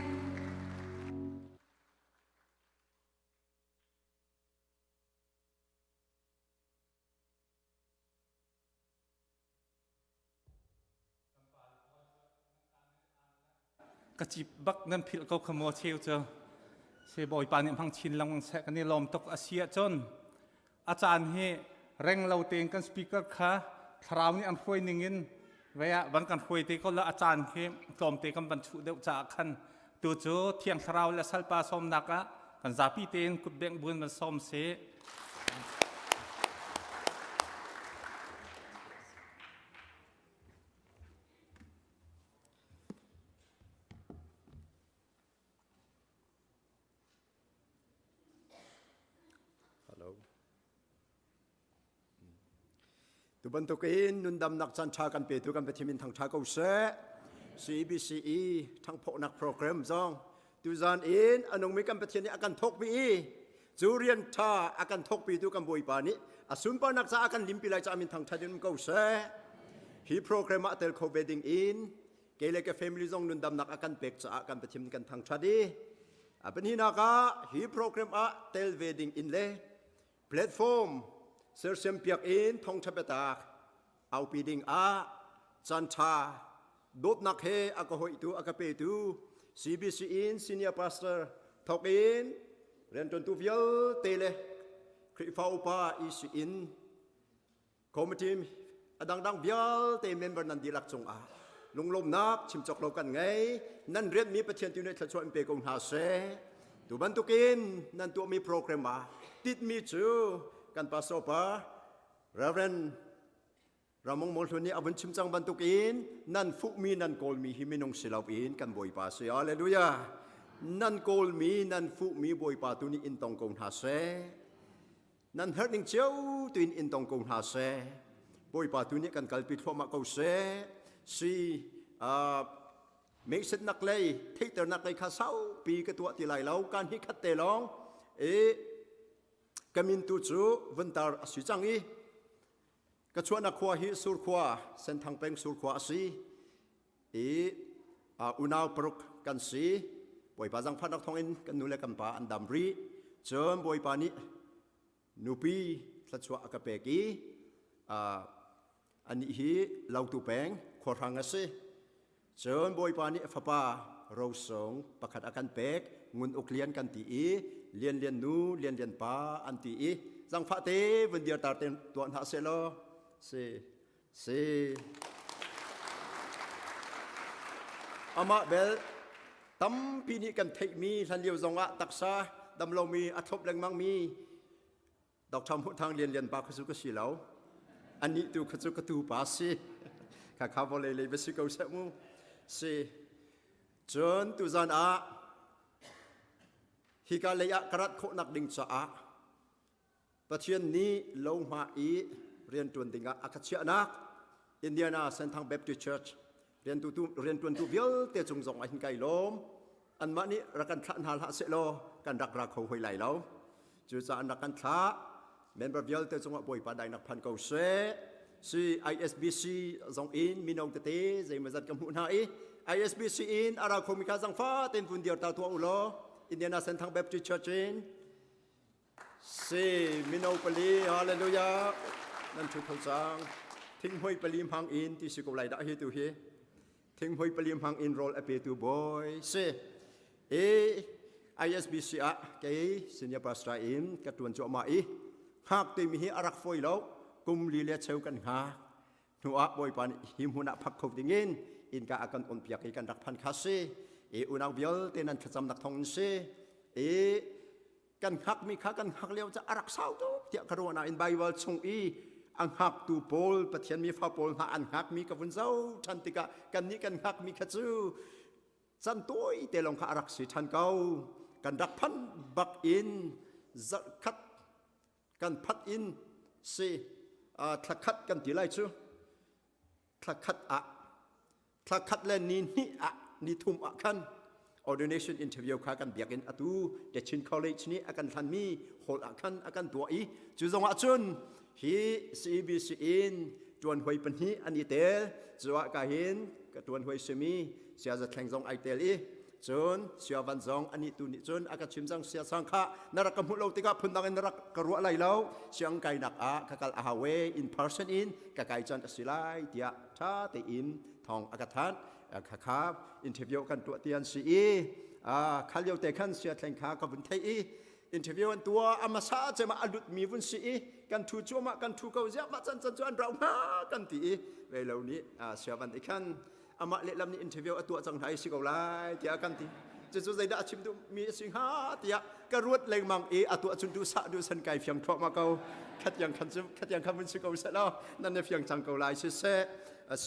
Kacibak nan phil kau khamo cheu cho se boy panim phang chin lang se kan ni lom tok asia chon achan he reng lau teng kan speaker kha thraw ni an khoi ningin veya ban kan khoi te ko la achan he tom te kan ban chu deu cha khan tu chu thiang thraw la salpa som naka kan zapi ten kut beng bun man som se Tu bantukin nundam nak chancha kan pe tu kan petimin thang cha ko se CEBC-E Thanghphawknak program zong tu zan in anong mi kan petian ni akan thok pi jurian tha akan thok pi tu kan boi pa ni asun pa nak cha akan limpi lai cha min thang cha din ko se hi program a tel ko wedding in kele ke family zong nundam nak akan pek cha akan petimin kan thang cha di apan hi naka hi program a tel wedding in le platform Sir Sempiak in thong chapetak au piding a chancha dot nak he akahoi tu akape tu CBC in senior pastor thok in renton tu vial tele krifau pa is in committee adang dang vial te member nan dilak chung a lunglom nak chimchok lo kan ngai nan red mi pathian tu ne thla chon pe kong ha se tu ban tu kin nan tu mi program a tit mi chu kan pastor pa Reverend Ramong Molthuni abun chimchang bantukin nan fuk mi nan kol mi himinong silaw in kan boy pa se hallelujah nan kol mi nan fuk mi boy pa tu ni intong kong ha se นั่นเฮิร์ตนิ่งเจ้าตุนอินตองกงหาเซบอยป่าตุนี้กันกัลปิดพอมาเกาเซซีเมกเซตนักเลยเทคเตอร์นักเลยข้าเศร้าปีกตัวที่ไหลเราการฮิคัดเตลองกามินตูจูวันตาสุจังอีกระชวนนักขวาฮิสุรขวาเส้นทางเป็นสุรขวาสีอุณาวปรุกกันสีบอยป่าจังพันนักทองอินกันนูเลกันป่าอันดำรีเจิมบอยป่านี้นูปีสัตว์ชัวกระเปกีอันนี้ฮีเราตูแปงขวางสิเจิมบอยป่านี้ฟ้าป่าเราส่งประคัดอาการเปกงุนอกเลียนกันตีเลียนนูเลียนป่าอันตีจังฟ้าเตวันเดียวตาเต็มตัวหาเซโลเซอามาเบลตั้มปีนี้กันเทมีทันเดียวจงอะตักษาดำเรามีอัฐบแรงมังมีดอกทำหุ่นทางเรียนปากขสุกสีเหลาอันนี้ตัวขสุกตูปาสีข้าข้าวเลยไปสิเกาเสมูสีจนตุจานอาฮิกาเลยกระดโคนักดิ่งจ้าประเทศนี้ลงมาเรียนตัวดิ่งอาคาเชียนักอินเดียนาเซนทางเบปติสต์เชิร์ชเรียนตัวเบี้ยเตะจงจงไอ้หินไก่ล้มอันมานี้รักกันทันหาละเสโลกันรักเขาหอยไหลแล้วจู่จะอันรักกันท้าเมนบร์เบี้ยเตะจงว่าบ่อยปาได้นักพันเก่าเสซี ISBC จงอินมีนองเตะใจมาจัดกำหุ่นหาย ISBC อินอาราคมิกาจังฟ้าเต็มฝุ่นเดียวตาตัวอุโลอินเดียนาเซนทางเบปติสต์เชิร์ชอินซีมีนองปลีฮาเลลูยานั่นชุกเขาจังทิ้งหอยปลีมพังอินที่สิกไหลได้เฮตุเฮทิ้งหอยปลีมพังอินโรลอเปตูบอยเซISBC อะเกย์สิญญาปราศรัยอินกระตวนจ่อมาหากตีมีฮิอารักฟอยแล้วกุมลีเลียเชลกันหาหนูอะบอยปานหิมหุนักพักขบดิ่งอินกาอากันอ่อนเปียกกันรักพันคาเซอุณาเบียลเตนันขจำนักทองเซกันหักมีขากันหักเลี้ยวจะอารักเศร้าตัวเดียกรวนาอินไบเบิลชงอังหักตูโพลปะเทียนมีฟ้าโพลหาอังหักมีกับวันเจ้าทันติกะกันนี้กันหักมีขจูสันตัวเตลงขารักสิทันเก่ากันดักพันบักอินจัดคัดกันพัดอินสิทักคัดกันตีไรจูทักคัดทักคัดเล่นนี่นี่ทุ่มคัน ordination interview ขากันเบียกันตูเดชิน college นี้อากันทันมีโหดคันอากันตัวจูจงอาจุนฮี CEBC อินจวนหวยปัญหีอันนี้เตลจวะกาหินกับจวนหวยเซมีเสียจะแข่งจงไอเตลีจนเสียวันจงอันนี้ตุนิจนอากาศชิมจังเสียสังขะนรักกำหุ่นเราติกาพุ่นดังนรักกระรัวไหลเราเสียงไก่นักกะกัลอาฮาเว in person in กะไก่จันทศิลาเดียท่าเตอินทองอากาศทันครับอินเทอร์วิวกันตัวเตียนซีข้าเลี้ยวเตะขันเสียแข่งขากับบุญไทยอินเทอร์วิวกันตัวอามาซาจะมาอดุดมีวุ้นซีกันทูจัวมากันทูเกาเสียมาจันจวนเรามากันตีเวลานี้เสียวันอีกขันอามาเล่ลำนี้อินเทอร์วิวตัวจังไทยสิเกาไลเดียกันตีจะจู่ใจได้ชิมดูมีสิงหาเดียกระรวดแรงมังตัวจุนดูสะดูสันไก่เฟียงทอมาเกาขัดยังคำมันสิเกาเสร็จแล้วนั่นเนี่ยเฟียงจังเกาไลเสีย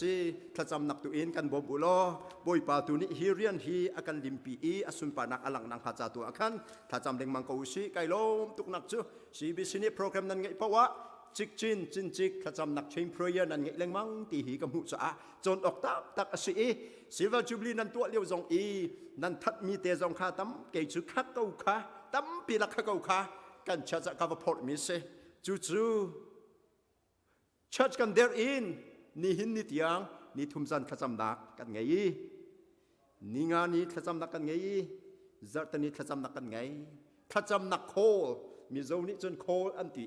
สิถ้าจำนักตัวเองกันบุโลบอยปาตุนี้ฮิเรียนฮีอากันลิมปีอสุนปานักอลังนังหาจาตัวอาคันถ้าจำเด็กมังกูสิไกลมตุกนักจูCBCนี้โปรแกรมนั้นไงเพราะว่าจินถ้าจำนักเชนเพรย์นั้นไงเล็งมังตีหีกับหูจ้าจนออกตักสิซิลวาจูบลีนั้นตัวเลี้ยวจงนั้นทัดมีเตจงขาตั้มเกจุขักเกาขาตั้มปีลักเกาขากันชาจะกับพอร์ตมิเซจู่ชัดกันเดอร์อินนี่หินนี่ที่ยังนี่ทุ่มจันขจำนักกันไงนี่งานนี้ขจำนักกันไงจัดนี้ขจำนักกันไงขจำนักโคมีเจ้านี่จนโคอันตี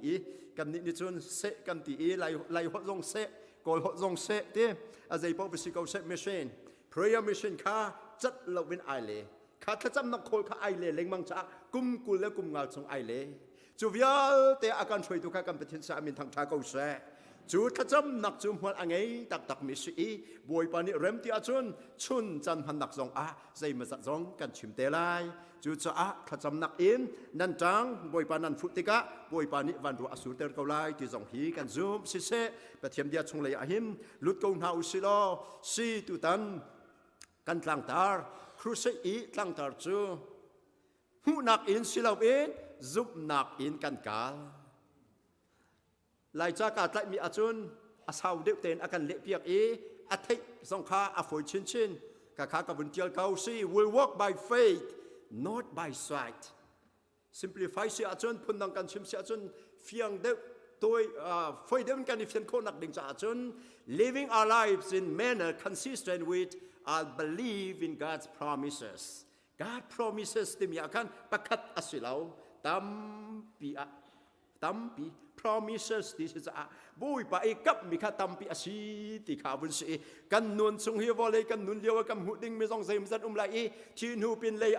กันนี่จนเสะกันตีไล่หัวจงเสะกอลหัวจงเสะที่อาศัยพวกวิสิกเอาเสะมิชชั่น prayer mission ข้าจัดเราเป็นไอเล่ข้าขจำนักโคข้าไอเล่เล็งมังจากกุมกุลและกุมงาจงไอเล่จูวิลแต่อาการช่วยตัวข้ากันเป็นที่สามินทางทางเอาเสะจูดขจำนักจุ่มหัวอังไงตักมิสีบวยปานิเริ่มที่อาจุนชุนจันพันนักจงใจมาจัดจงกันชิมเตลัยจูดจะขจำนักอินนันจังบวยปานันฟุติกะบวยปานิวันรัวสุเตอร์เกาไลที่จงฮีกันจุ่มสิเสปะเทียมเดียชงเลยหิมลุดกงหาอุสิโลซีตุตันกันทางตาครูเสีทางตาจูหูนักอินสิลาอินจุบนักอินกันกาล ลายจากาตไลมีอาจุนอาสาวเด็กเต็นอากันเละเปียกอาทิตย์สองข้าอาฝอยชินกะข้ากับบุญเจียลเขาสิ will walk by faith not by sight simplify สิอาจุนพูนดังกันชิมสิอาจุนเฟียงเด็กตัวฝอยเด็กกันอีเฟียนโคนักดิ่งจากอาจุน living our lives in manner consistent with our belief in God's promises God promises ที่มีอาการประกาศอาศิลาตั้มปี promises ที่จะบุยไปกับมีข้าตั้มปีอาศิที่ข้าบุญสีกันนุนทรงเฮียวเลยกันนุนเลียวกันหุดิ้งไม่ต้องใส่ไม่จัดไหลชีนูปินเลย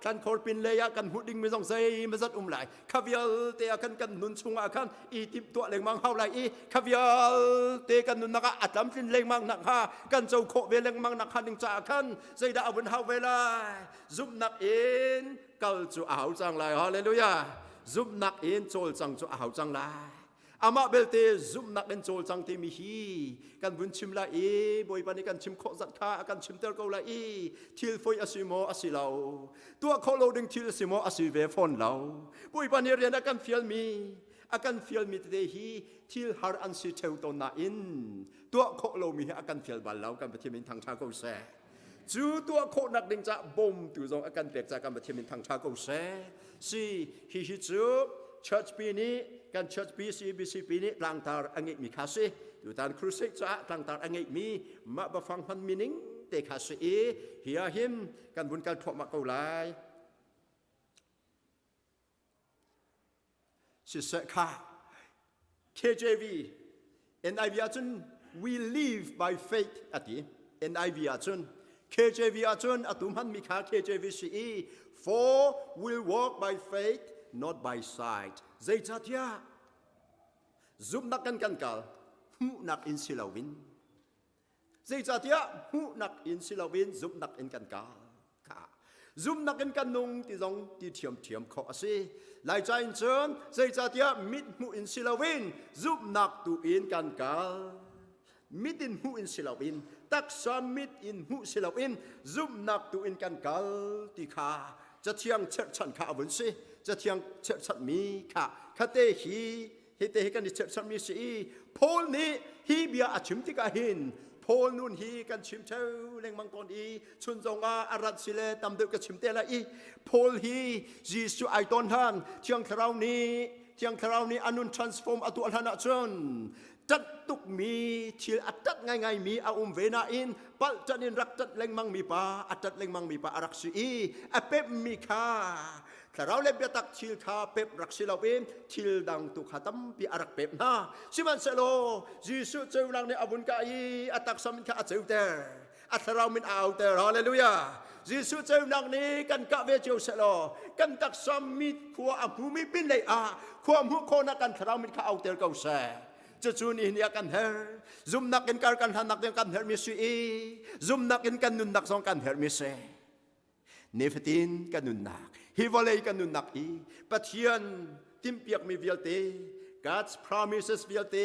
คันโคปินเลยกันหุดิ้งไม่ต้องใส่ไม่จัดไหลข้าวิลเตะกันนุนทรงกันอีทิปตัวเล็งมังเฮาไหลข้าวิลเตะกันนุนนักอัดลำสินเล็งมังนักฮากันเจ้าโคเวเล็งมังนักฮาดึงจากกันใจดาวบนเฮาเวลาซุบนักเอ็นกัลจูอ้าวจังไรฮาเลลูยาซุบนักเอ็นโจลจังจูอ้าวจังไรอามาเบลเตซุบนักเอ็นโจลจังเตมิฮีกันบุญชิมละบอยปานิกันชิมโคจัดข้ากันชิมเตอร์เกาละทิลฟอยอาศิโมอาศิลาตัวโคโลดึงทิลอาศิโมอาศิเวฟอนลาบอยปานิเรียนอากันฟิลมีอากันฟิลมีเตฮีทิลฮาร์อันซิเทวตนาอินตัวโคโลมีอากันฟิลบัลลากันไปที่มินทางชาโกเซจูตัวโคนักดึงจะบ่มตัวจงอาการเปลี่ยนจากการปฏิบัติทางชาโกเซสิฮิฮิจูchurch ปีนี้การ church CEBC ปีนี้ต่างตาอังเอกมีคาสิอยู่ตามครูเซจ้าต่างตาอังเอกมีมาบฟังพันมินิงเตคาสิเฮียหิมการบุญการทอมาเกาไลสิเสกา KJV NIV อาจุน we live by faith อติ NIV อาจุนKJV อาจุนอตุมันมีค่า KJV สิ for will walk by faith not by sight ใจจัดยาซุบนักกันกาลหูนักอินสิลาวินใจจัดยาหูนักอินสิลาวินซุบนักอินกันกาลค่ะซุบนักอินกันนุงที่จงที่เทียมขอสิหลายใจเชิญใจจัดยามิดหูอินสิลาวินซุบนักตูอินกันกาลมิดอินหูอินสิลาวินตักสามิดอินหูสิลาวินซุบนักตูอินกันกาลที่ข้าจะเที่ยงเชิดฉันข้าบุญสิจะเที่ยงเชิดฉันมีค่ะคาเตฮีฮิเตฮิกันเชิดฉันมีสิโพลนี้ฮีเบียอาชิมที่กาหินโพลนู่นฮีกันชิมเช้าเล็งมังกรชุนจงอารัดสิเลตำเดือกันชิมเตละโพลฮีจีสุไอตอนท่านเที่ยงคราวนี้อนุน transform อตัวท่านจนจัดตุกมีที่อัดจัดง่ายมีอาเวนาอินปัลจัดนินรักจัดเล็งมังมีปาอัดจัดเล็งมังมีปาอารักสีอเป๊ปมีค่าถ้าเราเล็บตักทิลข้าเป๊ปรักสิลาเวนทิลดังตุกขาตั้มปีอารักเป๊ปนะสิมันเซโลยิสุเจ้าลังในอบุญกายอัตักสมินข้าเจ้าเตอร์อัตเรามินเอาเตอร์ฮาเลลูยายิสุเจ้าลังนี้กันกะเวเจ้าเซโลกันตักสมิดขวาภูมิปินเลยขวามุโคนักกันถ้าเรามินข้าเอาเตอร์เกาเซจะจูนี่เนี่ยกันเฮร์ซุมนักกันกันหันนักกันเฮร์มิสีซุมนักกันนุนนักสองกันเฮร์มิเซเนฟตินกันนุนนักฮิวาเลกันนุนนักปัจจัยทิมเปียกมีวิลเต God's promises วิลเต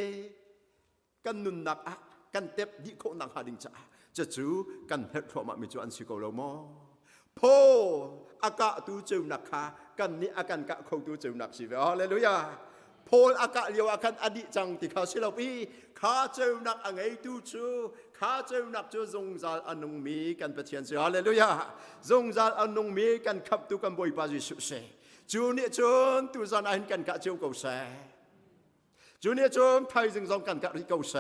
กันนุนนักกันเต็บดิโคนักหาดิงจะจูกันเฮร์พอมามีจวนสิโกโลโมโพอากาตูเจ้านักขากันนี่อาการกะเขาตูเจ้านักสิเวฮาเลลูยาโพลอากาศเลียวอาการอดีจังที่เขาสิลาปีข้าเจ้านักอังไงตูจูข้าเจ้านักจูทรงจาอันงมีกันประเทียนสิฮาเลลูยาทรงจาอันงมีกันขับตุกันบ่อยปาจิสุเสจูนี่จนตูจานอันกันกะเจ้าเกาเสจูนี่จนไทยจึงทรงกันกะริเกาเส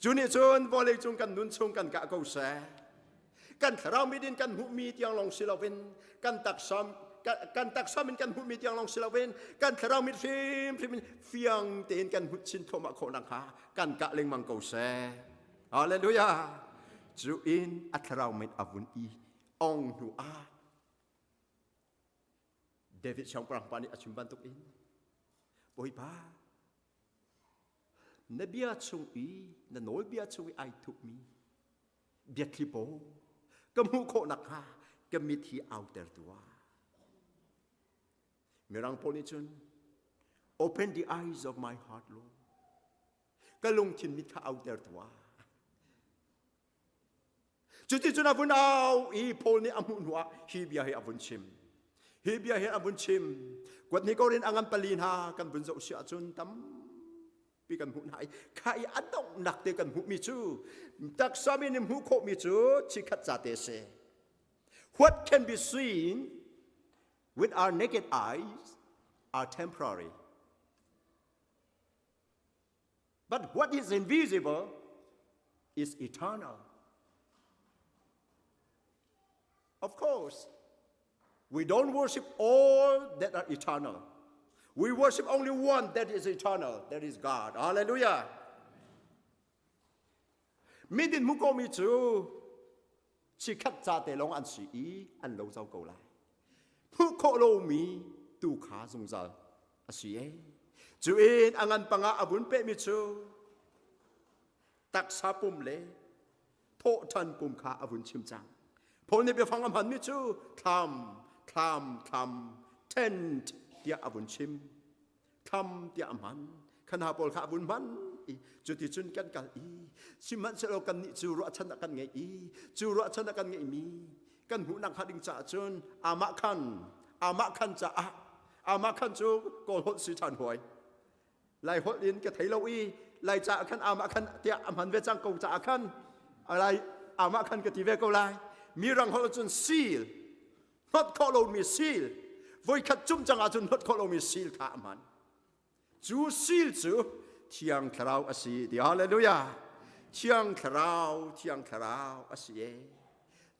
จูนี่จนวอลเลย์จงกันนุนชงกันกะเกาเสกันเราไม่ดินกันหุมีเตียงลงสิลาวินกันตักซ้ำกันตักซ้ำเป็นกันหุมีเตียงลงสิลาเวนกันทเรามิดฟิมเฟียงเตียนกันหุชินโทมาโคนังฮากันกะเลงมังโกเซฮาเลลูยาจูอินอัทเรามิดอาวุนองหูเดวิดช่างปรังปานิอาชิมบันตุกินบอยป้านเบียชงนโนเบียชงไอทุกมีเบียคลิโปกมุโคนักฮากมิทีเอาเตอร์ตัวMirang ponichun, open the eyes of my heart, Lord. Kalung chin mit ka out there tuwa. Juti chun avun au pol ni amunwa hibia he avun chim. Hibia he avun chim. Kwat ni ko rin angan palin ha kan bunso siya chun tam pi kan hu nai khai an dong nak te kan hu mi chu tak sami nim hu kho mi chu chi khat cha te se what can be seen with our naked eyes are temporary, but what is invisible is eternal. Of course, we don't worship all that are eternal. We worship only one that is eternal, that is God. Hallelujah. Midin mu ko mi chu chi khat cha te long an si i an lo zau ko lai. Hu ko lo mi tu kha zung zal a si e. Chu in angan panga abun pe mi chu. Tak sa pum le. Tho than pum kha abun chim chang. Pol ne be phang am han mi chu tham tent tia abun chim tham tia am han khana pol kha abun man chu ti chun kan kal i siman se lo kan ni chu ro chan kan nge i chu ro chan kan nge mi kan hu nak hading cha chun ama khan cha ama khan chu ko hot si chan hoi lai hot in ke thai lo i lai cha khan ama khan tia am han ve chang ko cha khan lai ama khan ke ti ve ko lai mi rang hol chun seal not call me seal voi khat chum chang a chun not call me seal kha man chu seal chu thiang tharau asi di hallelujah thiang tharau asi e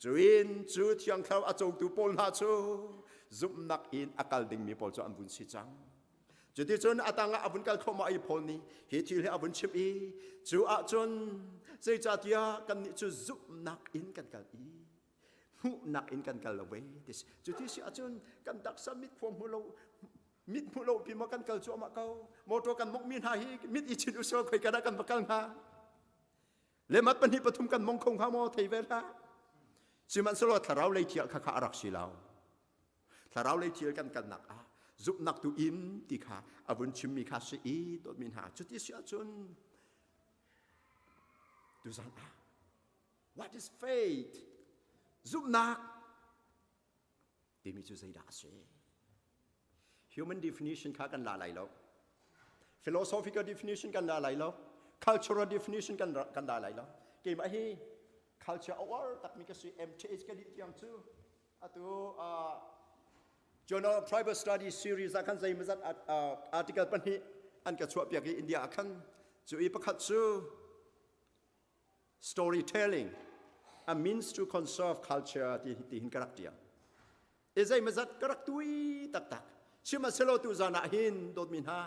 chuin chu thiang tharau a chou tu pol na chu zup nak in akal ding mi pol chu an bun si chang chu ti chun atanga abun kal khoma ai pol ni he thil he abun chip i chu a chun sei cha tia kan ni chu zup nak in kan kal i hu nak in kan kal we this chu ti si a chun kan dak submit from hulo mit mulo pi ma kan kal chu ma kau moto kan mok min ha hi mit i chin usol khoi kana kan bakal ha le mat pan hi pathum kan mong khong ha mo thei ve la siman solo tharau lei thial kha arak si lao tharau lei thial kan nak a zup nak tu im ti kha avun chim mi kha si i dot min ha chu ti si a chun tu san a what is faith zup nak ti mi chu sai da se human definition kha kan la lai lo philosophical definition kan la lai lo cultural definition kan la lai lo ke ma hi culture awar tak mi ka si mth ka di tiang chu atu journal private study series akan zai mazat article pan hi an ka chua pya ki india akan chu i pakhat chu storytelling a means to conserve culture ti hin karak tia ezai mazat karak tui tak tak Shima selo tu zana hin dot min ha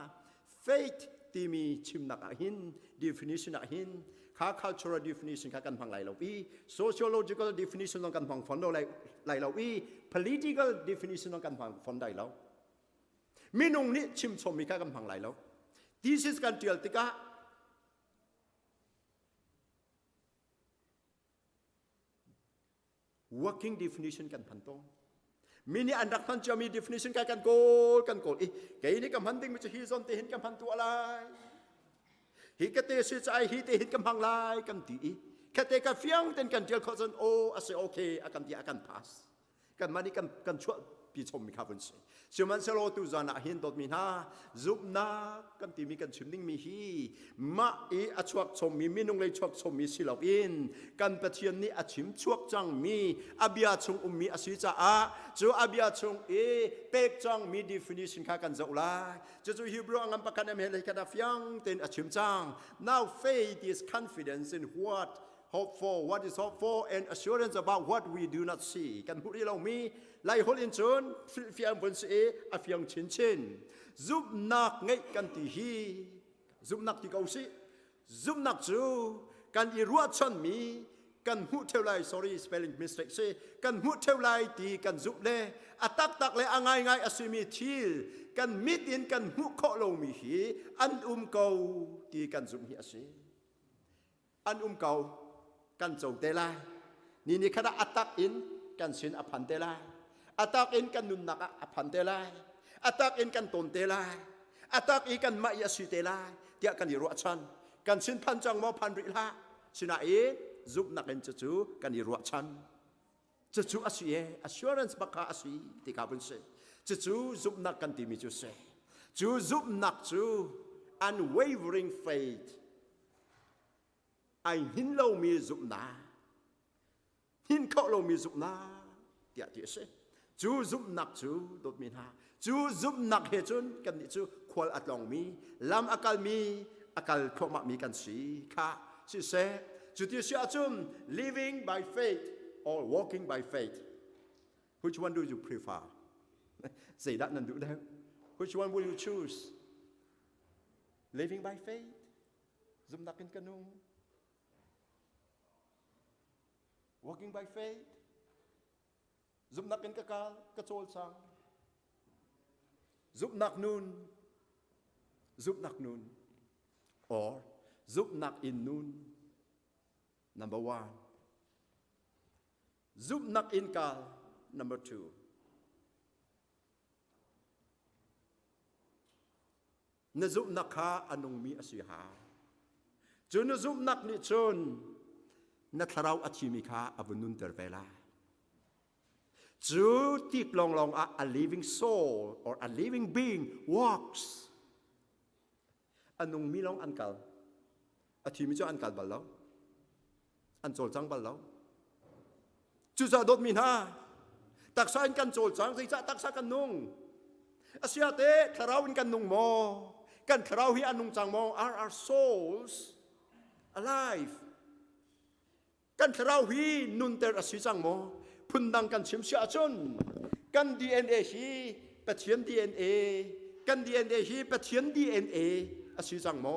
faith ti mi chim nak hin definition a hin kha cultural definition kha kan phang lai lo pi sociological definition kan phang phon do lai lo pi political definition kan phang phon dai lo minung ni chim chom mi kha kan phang lai lo this is kan tial tika working definition kan phan tong mini andak pan chami definition kan kol kai ni kam handing mi hi zon te hin kam han tu alai hi ka te si chai hi te hin kam hang lai kam ti ka te ka fiang ten kan tial khozon o ase okay akan ti akan pass kan mani kan chua pi chom mi khavun se siman selo tu zana hin dot min ha zup na kan ti mi kan chimning mi hi ma e achuak chom mi minung lei chuak chom mi silaw in kan pathian ni achim chuak chang mi abia chung mi asi cha a chu abia chung e pek chang mi definition kha kan zau lai chu hebrew angam pakan em hele kana fiang ten achim chang now faith is confidence in what hope for what is hope for and assurance about what we do not see kan hu ri lo mi lai hol in chun fiang bun se a fiang chin zup nak ngai kan ti hi zup nak ti kau si zup nak chu kan i ruat chan mi kan hu theo lai sorry spelling mistake se kan hu theo lai ti kan zup le atak tak le angai ngai asimi thil kan mit in kan hu kho lo mi hi an kau ti kan zup hi ase an kau kan chou te lai ni khada atak in kan sin aphan te lai atak in kan nun nak aphan te lai atak in kan ton te lai atak i kan ma ya si te lai tia kan i ro chan kan sin phan chang mo phan ri la sina e zup nak en chu kan i ro chan chu asie assurance baka asi ti ka bun se chu zup nak kan ti mi chu se chu zup nak chu unwavering faith ไอหินเรามีจุบนาหินเขาเรามีจุบนาเดียดเสจูจุบนักจูโดดมีนาจูจุบนักเหตุกันนี่จูควรอัดลองมีลำอากาศมีอากาศขมามีกันสีค่ะสิเสจุดที่เสียจุม living by faith or walking by faith which one do you prefer สี่ด้านนั้นดูแล้ว which one will you choose living by faith จุมนักเป็นกันนุ่ง walking by faith จุมนักเป็นกะกาลกระโจลสังจุมนักนูนจุมนักนูน or จุมนักอินนูน number one จุมนักอินกาล number two นจุมนักข้าอนุมีอสิหาจุนจุมนักนิชนนัทเราอธิมิคาอบุนุนเตอร์เวลาจูที่ลองa living soul or a living being walks อันนุ่งมีลองอันกัลอธิมิจอันกัลบัลแล้วอันโจลจังบัลแล้วจูจะโดดมินาตักษาอินกันโจลจังสิจะตักษากันนุ่งอาเซียเตะทาราวินกันนุ่งโมกันทาราวิอันนุ่งจังโม are our souls alive กันทาราวินุนเตอร์อสิจังโมพุ่นดังกันชิมเสียจนกัน DNA ฮีปะเทียน DNA กัน DNA ฮีปะเทียน DNA อสิจังโม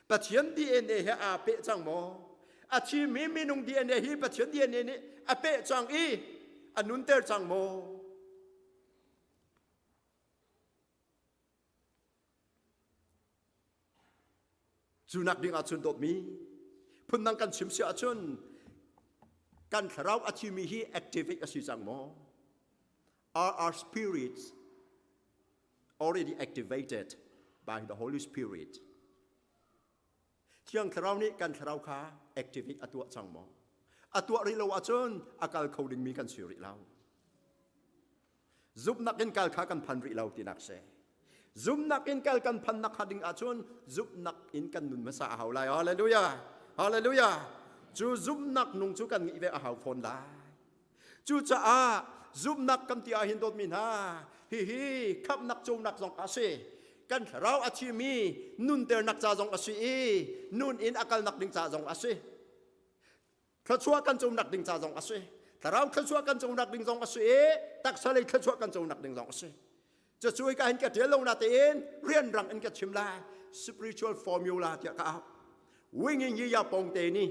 ปะเทียน DNA เฮอาเปจังโมอาชีมีนุง DNA ฮีปะเทียน DNA นี่อาเปจังอีอันนุนเตอร์จังโมจูนักดิ่งอาชุนตบมีพุ่นดังกันชิมเสียจนกันเราอาชีมีฮี activate อสิจังโม are our spirits already activated by the Holy Spirit เที่ยงเรานี้กันเราค่ะ activate อตัวจังโมอตัวริโลอาจนอากาศเขาดึงมีกันสิริเราจุบนักกินกาลขากันพันริเราตินักเสจุบนักอินกาลกันพันนักขัดิงอาจนจุบนักอินกันนุนมาสาหาวไลฮาเลลูยาฮาเลลูยาจูจุบนักนุงจูกันอีเวอาหาวฟอนไลจูจะจุบนักกันที่อาหินโดดมินาฮิขับนักโจมนักจงอาเซกันเราอาชีมีนุนเตอร์นักจ่าจงอาเซนุนอินอากาศนักดิ่งจ่าจงอาเซข้าชัวกันโจมนักดิ่งจ่าจงอาเซแต่เราข้าชัวกันโจมนักดิ่งจงอาเซตักสเลยข้าชัวกันโจมนักดิ่งจงอาเซจะช่วยกันเห็นกระเทียนลงนาเตียนเรียนรังเห็นกระชิมลา spiritual formula ที่ก้าววิ่งยิงยี่ยาปงเตนี่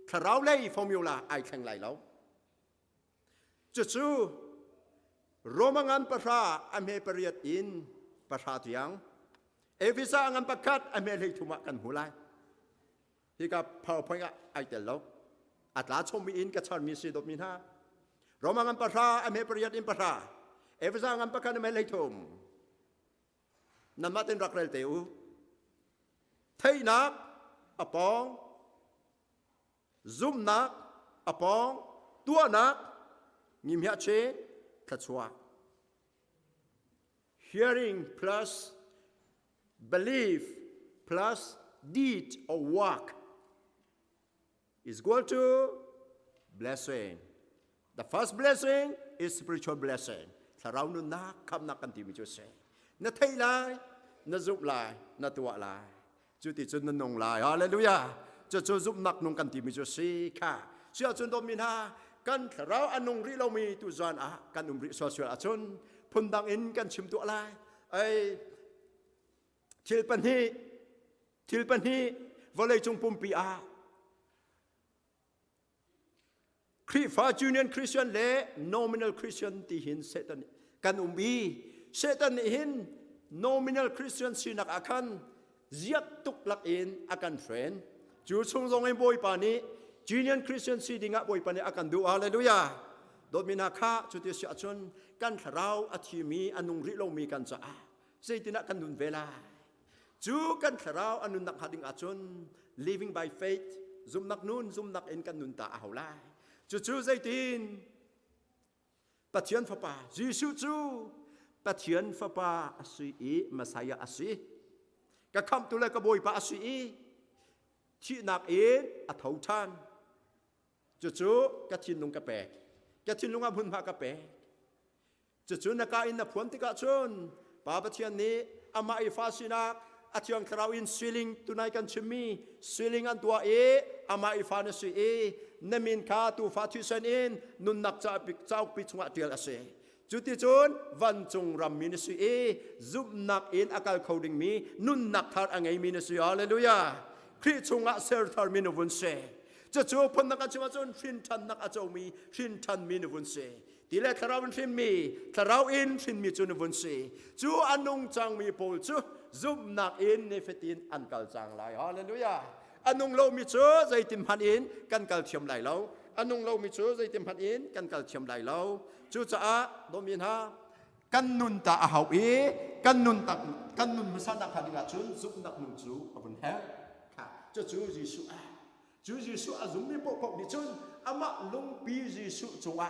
ถ้าเราเล่ formula ไอแข่งไหลแล้วจะช่วยโรมังอันประชาอเมริกาอินประชาเทียงเอฟิซางันประคัดอเมริกาทุมากันหัวไหลที่กับ PowerPoint ไอเตลแล้วอัตราชมมีอินกับชันมีสีดมีนาโรมังอันประชาอเมริกาอินประชาเอฟซังอันประกันไม่เลยทุ่มนั่นมาเป็นรักเรลเตวเทนักอปองซุ่มนักอปองตัวนักงิมเหเชขัดชัว hearing plus belief plus deed or work is equal to blessing the first blessing is spiritual blessingถ้าเรานุนนักคำนักกันที่มีจุดเสนไทยลายนจุบลายนตัวลายจุดที่จุดนนงลายฮาเลลูยาจะจุบนักนงกันที่มีจุดเสค่ะเชื่อจุดโดมินากันเราอันนงริเรามีตุจานกันริโซเชียลอาชนพุ่นดังอินกันชิมตัวลายไอทิลปันฮีวอลเลย์จงปุ่มปีคริฟ้าจูเนียนคริสเตียนเล่ nominal Christian ที่เห็นเซตันกันบีเซตันเห็น nominal Christian สินักอาคันเจียบตุกลักอินอากันเฟรนจูชงทรงเอ็มบอยปานี้ Junior Christian สิดิ่งบอยปานี้อากันดูฮาเลลูยาโดดมินาคาจุดที่เสียชนกันเราอาชีมีอนุริโลมีกันจ้าเซตินักกันนุนเวลาจูกันเราอนุนักหัดิงอาชน living by faith ซุมนักนุนซุมนักเอ็นกันนุนตาเอาไลจู่ๆใจตีนปะเทียนฟ้าป่าจู่ๆปะเทียนฟ้าป่าอสุอีมาสายาอสุ กะคำตัวเลยกะบอยปะสุยที่นักเอ็นอัฐาวท่านจู่ๆกะทินลงกะแปกกะทินลงอาบุญพากะแปกจู่ๆนักอินนับพวนติกะชนปาปะเทียนนี้อามาอิฟาสินักอาทิยังคราวอินสวิลิงตุนายกันชิมีสวิลิงอันตัวอามาอิฟานสุนมินคาตูฟาทิสันอินนุนนักเจ้าปิจงะเดียลเสจุดที่จนวันจงรำมินสุจุบนักอินอากาศเขาดิ่งมีนุนนักทาร์อังไงมินสุฮาเลลูยาคริสจงะเซอร์ทาร์มินวุนเซจู่ๆพนักงานชิมาจนฟินทันนักอาจมีฟินทันมินวุนเซทีแรกคราวอินฟินมีคราวอินฟินมีจุนวุนเซจู่อันนงจังมีโพลจู่จุบนักอินเนฟตินอันกัลจังไลฮาเลลูยาอันนงเรามีจู่ใจติมพันอินกันกัลเทียมไลเราอันนงเรามีจู่ใจติมพันอินกันกัลเทียมไลเราจู่จ้าโดมินฮากันนุนตาอาหาวกันนุนตักกันนุนมุสานักขันกัจุนจุบนักนุนจู่อบุญเฮค่ะจู่ยิสุจู่ยิสุอาจุมมีปกดิจุนอามาลงปียิสุจงอ่ะ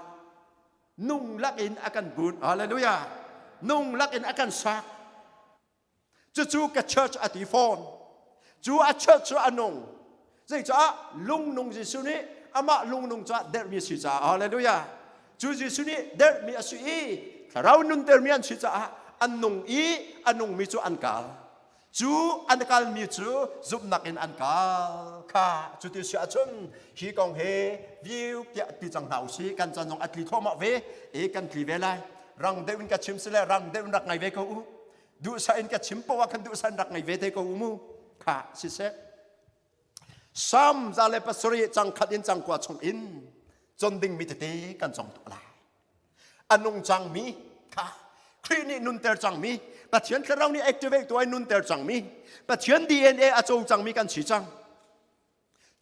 นุ่งลักอินอากันบุญฮาเลลูยานุ่งลักอินอากันสักจู่กับเชิร์ชอติฟอนจู่อาเชิร์ชอานงใจจ้าลุงนุ่งยิสุนี่อามาลุงนุ่งจ้าเดร์มีสิจ้าฮาเลลูยาจู่ยิสุนี่เดร์มีอสุอีเรานุนเดร์มีอันสิจ้าอันนุ่งอันนุ่งมีจู่อันกาลจู่อันกาลมีจู่จุบนักอินอันกาลค่ะจู่ที่เสียจนฮีกองเฮวิวเปียปีจังหาวสีกันจันทร์อัตลิโทมาเวกันคลีเวลายรังเดวินกัดชิมเสลรังเดวินรักไงเวก็อูดูสายอินกัดชิมปะว่ากันดูสายรักไงเวเทก็อูมูค่ะสิเสซ้ำจะเลยปัสริจังขัดอินจังกว่าชงอินจนดิ่งมิตรเตกันจงตัวลายอันนงจังมีค่ะคลีนี่นุนเตอร์จังมีปัจจุบันเรานี่แอคทีเวตตัวนุนเตอร์จังมีปัจจุบัน DNA อาจจะจังมีกันสีจัง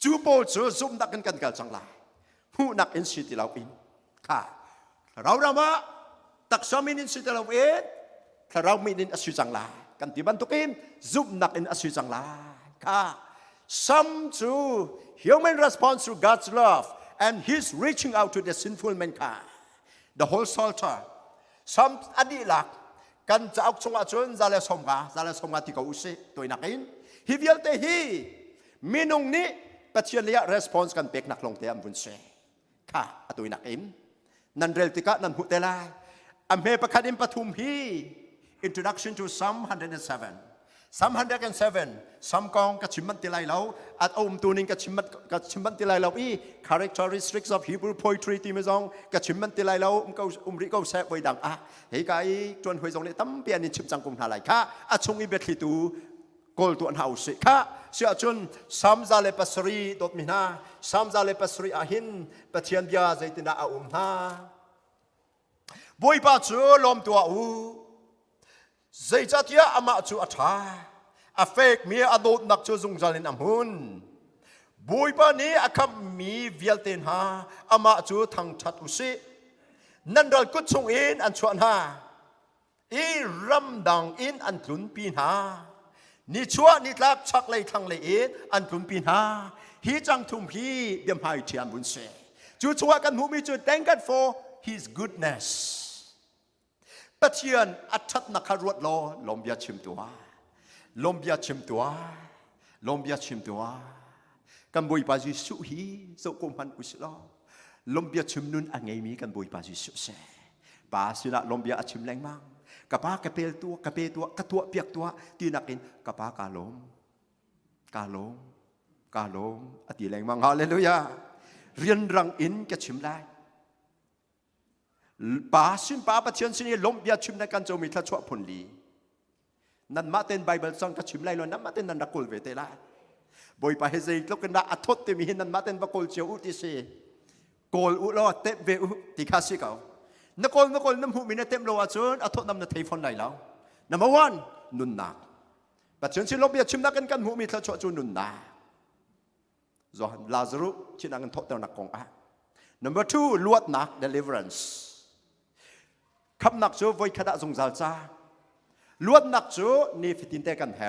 จูโปจูซุมนักกันกันจังลายผู้นักอินสิติเราอินค่ะเรามาตักสามินินสิติเราเอ็ดเรามีนินอสุจังลายกันที่บันทุกินซุมนักอินอสุจังลายค่ะ some to human response to God's love and His reaching out to the sinful mankind the whole Psalter some อดีลักกันจะเอาชงอาจนจะเลสมกาที่เขาอุสิตัวนักอินฮิวิลเตฮีมีนงนี้ปัจจัยเลีย response กันเป็กนักลงเตียมบุญเสค่ะตัวนักอินนันเรลติกะนันหุเตลายอเมปะคัดิมปฐุมฮี introduction to Psalm 107 Psalm 107 Psalm กองกัจฉิมันติไลเราอัดอมตัวนึงกัจฉิมันติไลเราcharacteristics of Hebrew poetry ที่ไม่ซองกัจฉิมันติไลเราริก็แซ่บไว้ดังเฮ้ยไก่จวนหวยซองเนี่ยตั้มเปียนิชิมจังกุมหาไหลค่ะชงอีเบทิตูกอลตัวหาวสิค่ะเสียจนซัมซาเลปัสรีดดมินาซัมซาเลปัสรีอาหินปะเทียนเบียใจตินาอาอุมนาบอยป้าจูลมตัวอูใจจัดยาอามาจูอัฐาอาเฟกมีอดนักจูจงจารินอัมหุนบอยป้านี้อาคัมมีวิลเตนฮาอามาจูทังชัดอุสินั่นเรากุศลอินอันชวนฮาอีรำดังอินอันทุนปีนฮานิชัวนิลักชักเลยทางเลยเอ็ดอันทุนปีนฮาฮีจังทุมฮีเดียมหายเทียมบุญเสจูชัวกันหูมีจุด thank God for His goodness ปะเทียนอัจฉรินักรวดล้อลมเบียชิมตัวกันบุยปาจิสุฮีสุกุมพันอุสลอลมเบียชิมนุนอังไงมีกันบุยปาจิสุเสปาสิละลมเบียชิมแรงมั่งกะปากะเปลตัวกะเปตัวกะตัวเปียกตัวตีนักกินกะปากาลมอติแรงมั่งฮาเลลูยาเรียนรังอินกะชิมได้ป่าสินป่าปะเทียนสินีลมเบียชิมในการโจมีทัชวะพลลีนั่นมาเต้นไบเบิลซังกะชิมไลลนั่นมาเต้นนันดักกลเวเตลาบอยปะเฮเซยลกันดาอัทธเตมีหินนั่นมาเต้นบะกลเจียวอุติเซกลอุลอเตเวอุติคาสิเกานักกลน้ำหูมีนเต็มโลอาจนอัทธนำนเทฟอนไหลแล้วnumber one นุนนักปะเทียนสิลมเบียชิมนักกันหูมีทัชวะจูนุนนาจอลาซารุชินังทอเตนักกงnumber two ลวดนัก deliveranceคำนักจูไว้ขดาสงสารจ้าลวดนักจูนี่ฟิตินเตกันแท้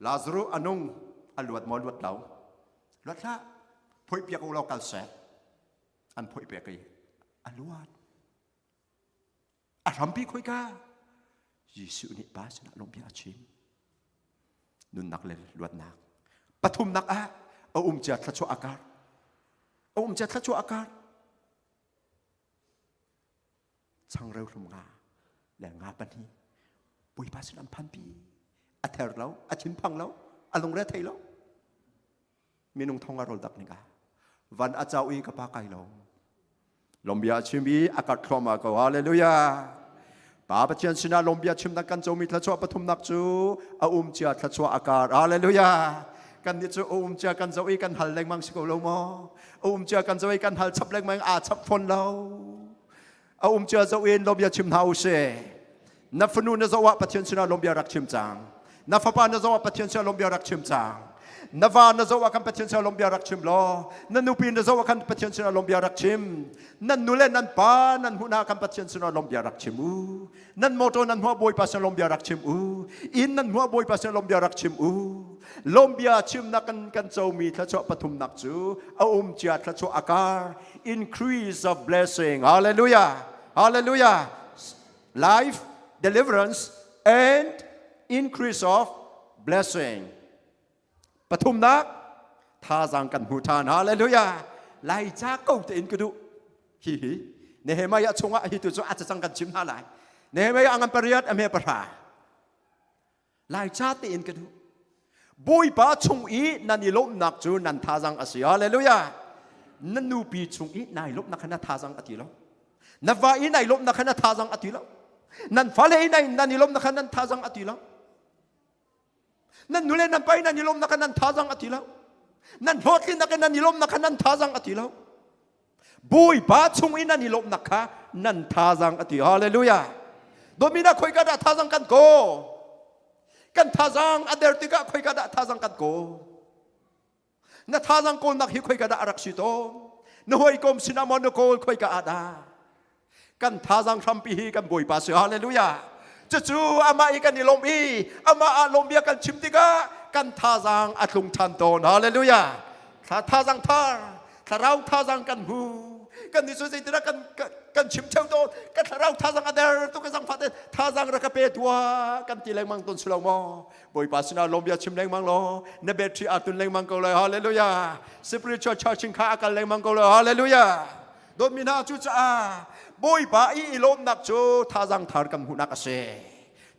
ลาซารุอนุงอลวดมอลวดเราลวดละพอยเปียกเรากัลเซอันพอยเปียกอลวดอารมณ์ปีคุยกายิสุนิปาสนะลมพิอาชิม นุนนักเลยลวดนักปฐุมนักอาจะทัชชัวอากาศจะทัชชัวอากาศช่างเร็วลงงาแหล่งงาปันนี้ปุยภาษาพันปีอัฐเทรแล้วอัชินพังแล้วอลงเรไทยแล้วมีนุ่งทองอารมณ์ดักนี่กาวันอาจารย์อีกับปากไก่เราลมเบียชิมีอากาศคลอมาก็ฮาเลลูยาป่าปะเจียนชนะลมเบียชิมนักกันโจมีทัชชัวปฐุมนักจูเจียทัชชัวอากาศฮาเลลูยากันนี่จูเจียกันโจอีกันหัลแรงมังสิโกโลโมเจียกันโจอีกันหัลชับแรงมังอาชับฟนเราเจียโจอีนลมเบียชิมเฮาเซนับฟนูนจะว่าปะเจียนชนะลมเบียรักชิมจังนับฟ้าปานจะว่าปะเจียนชนะลมเบียรักชิมจังนวานจะว่ากันปะเทียนชาลมเบียรักชิมล้อนันนูปีนจะว่ากันปะเทียนชาลมเบียรักชิมนันนูเล่นนันป้านันหุนากันปะเทียนชาลมเบียรักชิมนันโมโตนันหัวบอยปัสลมเบียรักชิมอินนันหัวบอยปัสลมเบียรักชิมลมเบียชิมนักกันเจ้ามีทัชปฐุมนักจูเจียทัชอากา increase of blessing hallelujah hallelujah life deliverance and increase of blessingปฐุมนักท่าจังกันหูทานฮาเลลูยาไล่จ้ากูจะอินกระดูฮิเนเฮมายะชงะฮิตุจุอาจจะจังกันชิมท่าไหลเนเฮมายะอังกันปริยัตอเมปะราไล่จ้าตีอินกระดูบุยป้าชงอีนันยิลบนักจูนันท่าจังอาศัยฮาเลลูยานันนูปีชงอีนายลบนักขณะท่าจังอติโลนับว่าอีนายลบนักขณะท่าจังอติโลนันฟ้าเลนายนันยิลบนักขณะท่าจังอติโลนั่นนุเลนันไปนั่นนิลมนักนันท้าจังอติแล้วนั่นโหดที่นักนันนิลมนักนันท้าจังอติแล้วบุยป้าชงอินันนิลมนักค่ะนันท้าจังอติฮาเลลูยาโดมินาคอยกระดาท้าจังกันโกกันท้าจังอเดร์ติกะคอยกระดาท้าจังกันโกนัท้าจังโกนักฮิคอยกระดารักชิโตนหวยกรมสินามอนโกคอยกระดากันท้าจังทำปีฮีกันบุยป้าเสียฮาเลลูยาจู่อามาอีกันนิลมอีอามาอาลมเบียกันชิมติกะกันท่าจังอัดลงทันโตนฮาเลลูยาท่าจังท่าเราท่าจังกันหูกันนิสุสิติระกันชิมเช่าโตกันเราท่าจังอเดอร์ตุกจังฟัดท่าจังรักเปตัวกันตีแรงมังตุนสโลโมบอยปัสนาลมเบียชิมแรงมังโลเนเบตรีอาตุนแรงมังโกเลยฮาเลลูยาสปิริตชัลชาชิงข้ากันแรงมังโกเลยฮาเลลูยาโดมินาจุจ้าบุยป้าอีลมนักจูท่าจังทาร์กันหูนักเส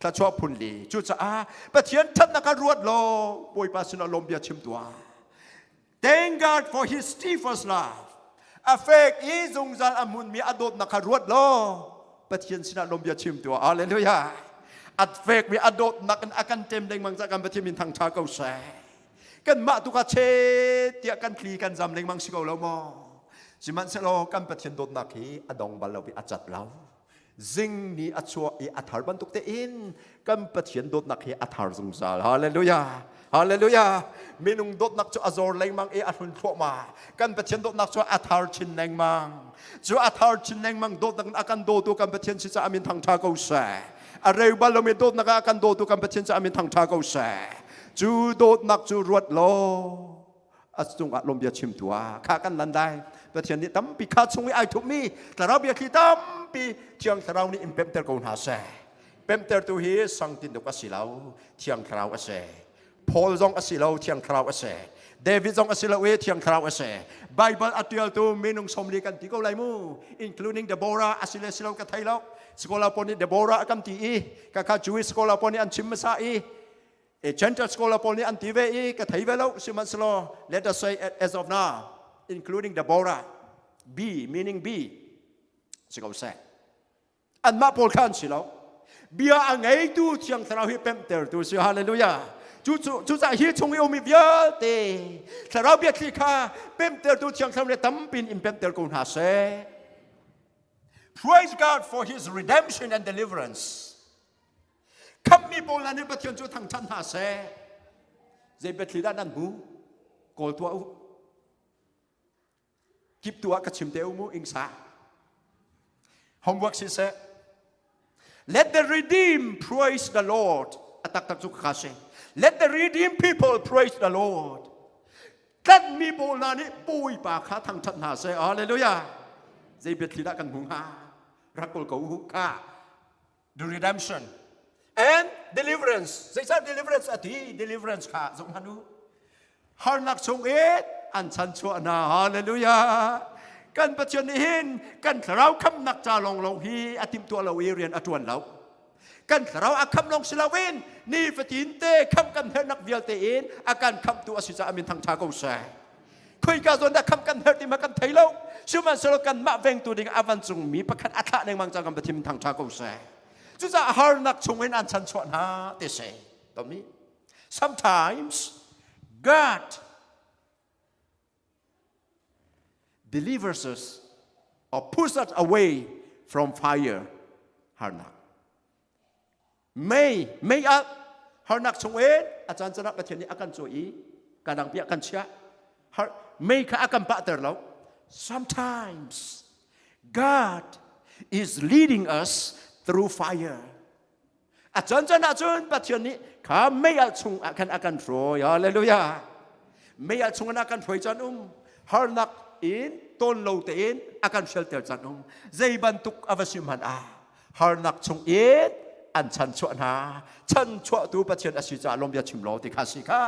ถ้าชอบพุนลีจุจ้าปะเทียนท่านนักรวดโลบุยป้าสนาลมเบียชิมตัว Thank God for His steadfast love อาเฟกอีจงจันอามุนมีอดดนักรวดโลปะเทียนสนาลมเบียชิมตัวฮาเลลูยาอัดเฟกมีอดดนักอากันเต็มแดงมังจากกันปะเทียนมินทางชาเกาแสกันมาตุกาเชเตียกันคลีกันจำแดงมังสิเกาเราโมสิมันเสโลกันปะเทียนโดดนักฮีอดองบัลลาวิอาจัดเราจิงนี้อัจฉริยะอัฐารบันทุกเตอินกันปะเทียนโดดนักฮีอัฐารสงสารฮาเลลูยาฮาเลลูยามีนุ่งโดดนักจูอัจอร์เลงมังอัฐุนทั่วมากันปะเทียนโดดนักจูอัฐารชินเลงมังจูอัฐารชินเลงมังโดดนักอากันโดตัวกันปะเทียนสิจะอามินทางชาเกาแสอะไรบัลลาวิโดดนักอากันโดตัวกันปะเทียนจะอามินทางชาเกาแสจูโดดนักจูรวดโลอัจงอารมณ์เบียชิมตัวข้ากันลันได้ปะเทียนนี้ตั้มปีข้าชงวิไอทุกมีแต่เราเบียขี้ตั้มปีเที่ยงเรานี่อิมเปมเตอร์กูหาเสเปมเตอร์ตัวฮีสังตินดุกัสสิเราเที่ยงเราเสพอลจงกัสสิเราเที่ยงเราเสเดวิดจงกัสสิเราเที่ยงเราเสไบเบิลอัตยัลตัวมีนุ่งสมลีกันที่กูไลมู including Deborah อัสสิเลสิเรากับไทยเราสกอลาปนิ Deborah กันที่อีกับข้าจูวิสกอลาปนิอันชิมมาซาอีgentle scholar poli antive ka thaivelo simanslo let us say as of now including Deborah B meaning B sigaw se an ma pol khan silo bia angai tu chiang thrau hi pemter tu si hallelujah chu za hi chung yo mi bia te thrau bia khi kha pemter tu chiang thrau le tampin in pemter kun ha se praise God for His redemption and deliveranceคำมีโบราณในประเทศจูทางชันหาเสเจเบตลีด้านนั้นหูโกลตัวกิบตัวกระชิมเตวมูอิงสา homework สิเส let the redeemed praise the Lord อัตตักจุกขาเส let the redeemed people praise the Lord กันมีโบราณนี้ปุยปากขาทางชันหาเสฮาเลลูยาเจเบตลีด้านกันหูฮารักโกลกูฮุกา the redemption and deliverance ใช่ deliverance อธิ deliverance ค่ะสงฆ์นุฮาร์นักชงเอ็ดอันชันชัวนาฮาเลลูยากันปัจจุบันนี้กันเราคำนักจาลงฮีอติมตัวเราเรียนอจวนเรากันเราอาคำลงสลาวินนี่ฟตินเตคำกันเฮนักเวียลเตอินอาการคำตัวสิจะอามินทางชาโกเซคุยกันจนได้คำกันเฮติมากันไทยเราชื่อมันสโลกันมาเวงตัวดิ่งอาวันจงมีประคันอัฐะในมังจังกันปฏิมิทางชาโกเซจุจะฮาร์นักชงเวนอันชันชัวนาเตเซตรงนี้ sometimes God delivers us or pushes us away from fire ฮาร์นักไม่ฮาร์นักชงเวนอาจารย์จะนักประเทศนี้อาการโจอีการดังเปียกันเชียไม่ข้าอาการปะเตอร์แล้ว sometimes God is leading us through fire อาจารย์จะนักจนประเทศนี้ข้าไม่อยากชงอาการโรยฮาเลลูยาไม่อยากชงอาการโรยจันฮาร์นักอินต้นโลเตนอาการเชลเตอร์จันใจบรรทุกอวสิมันฮาร์นักชงอินอันชันชวนาชันชวตูประเทศอาศิจาลมเบียชิมโลติคาสิกา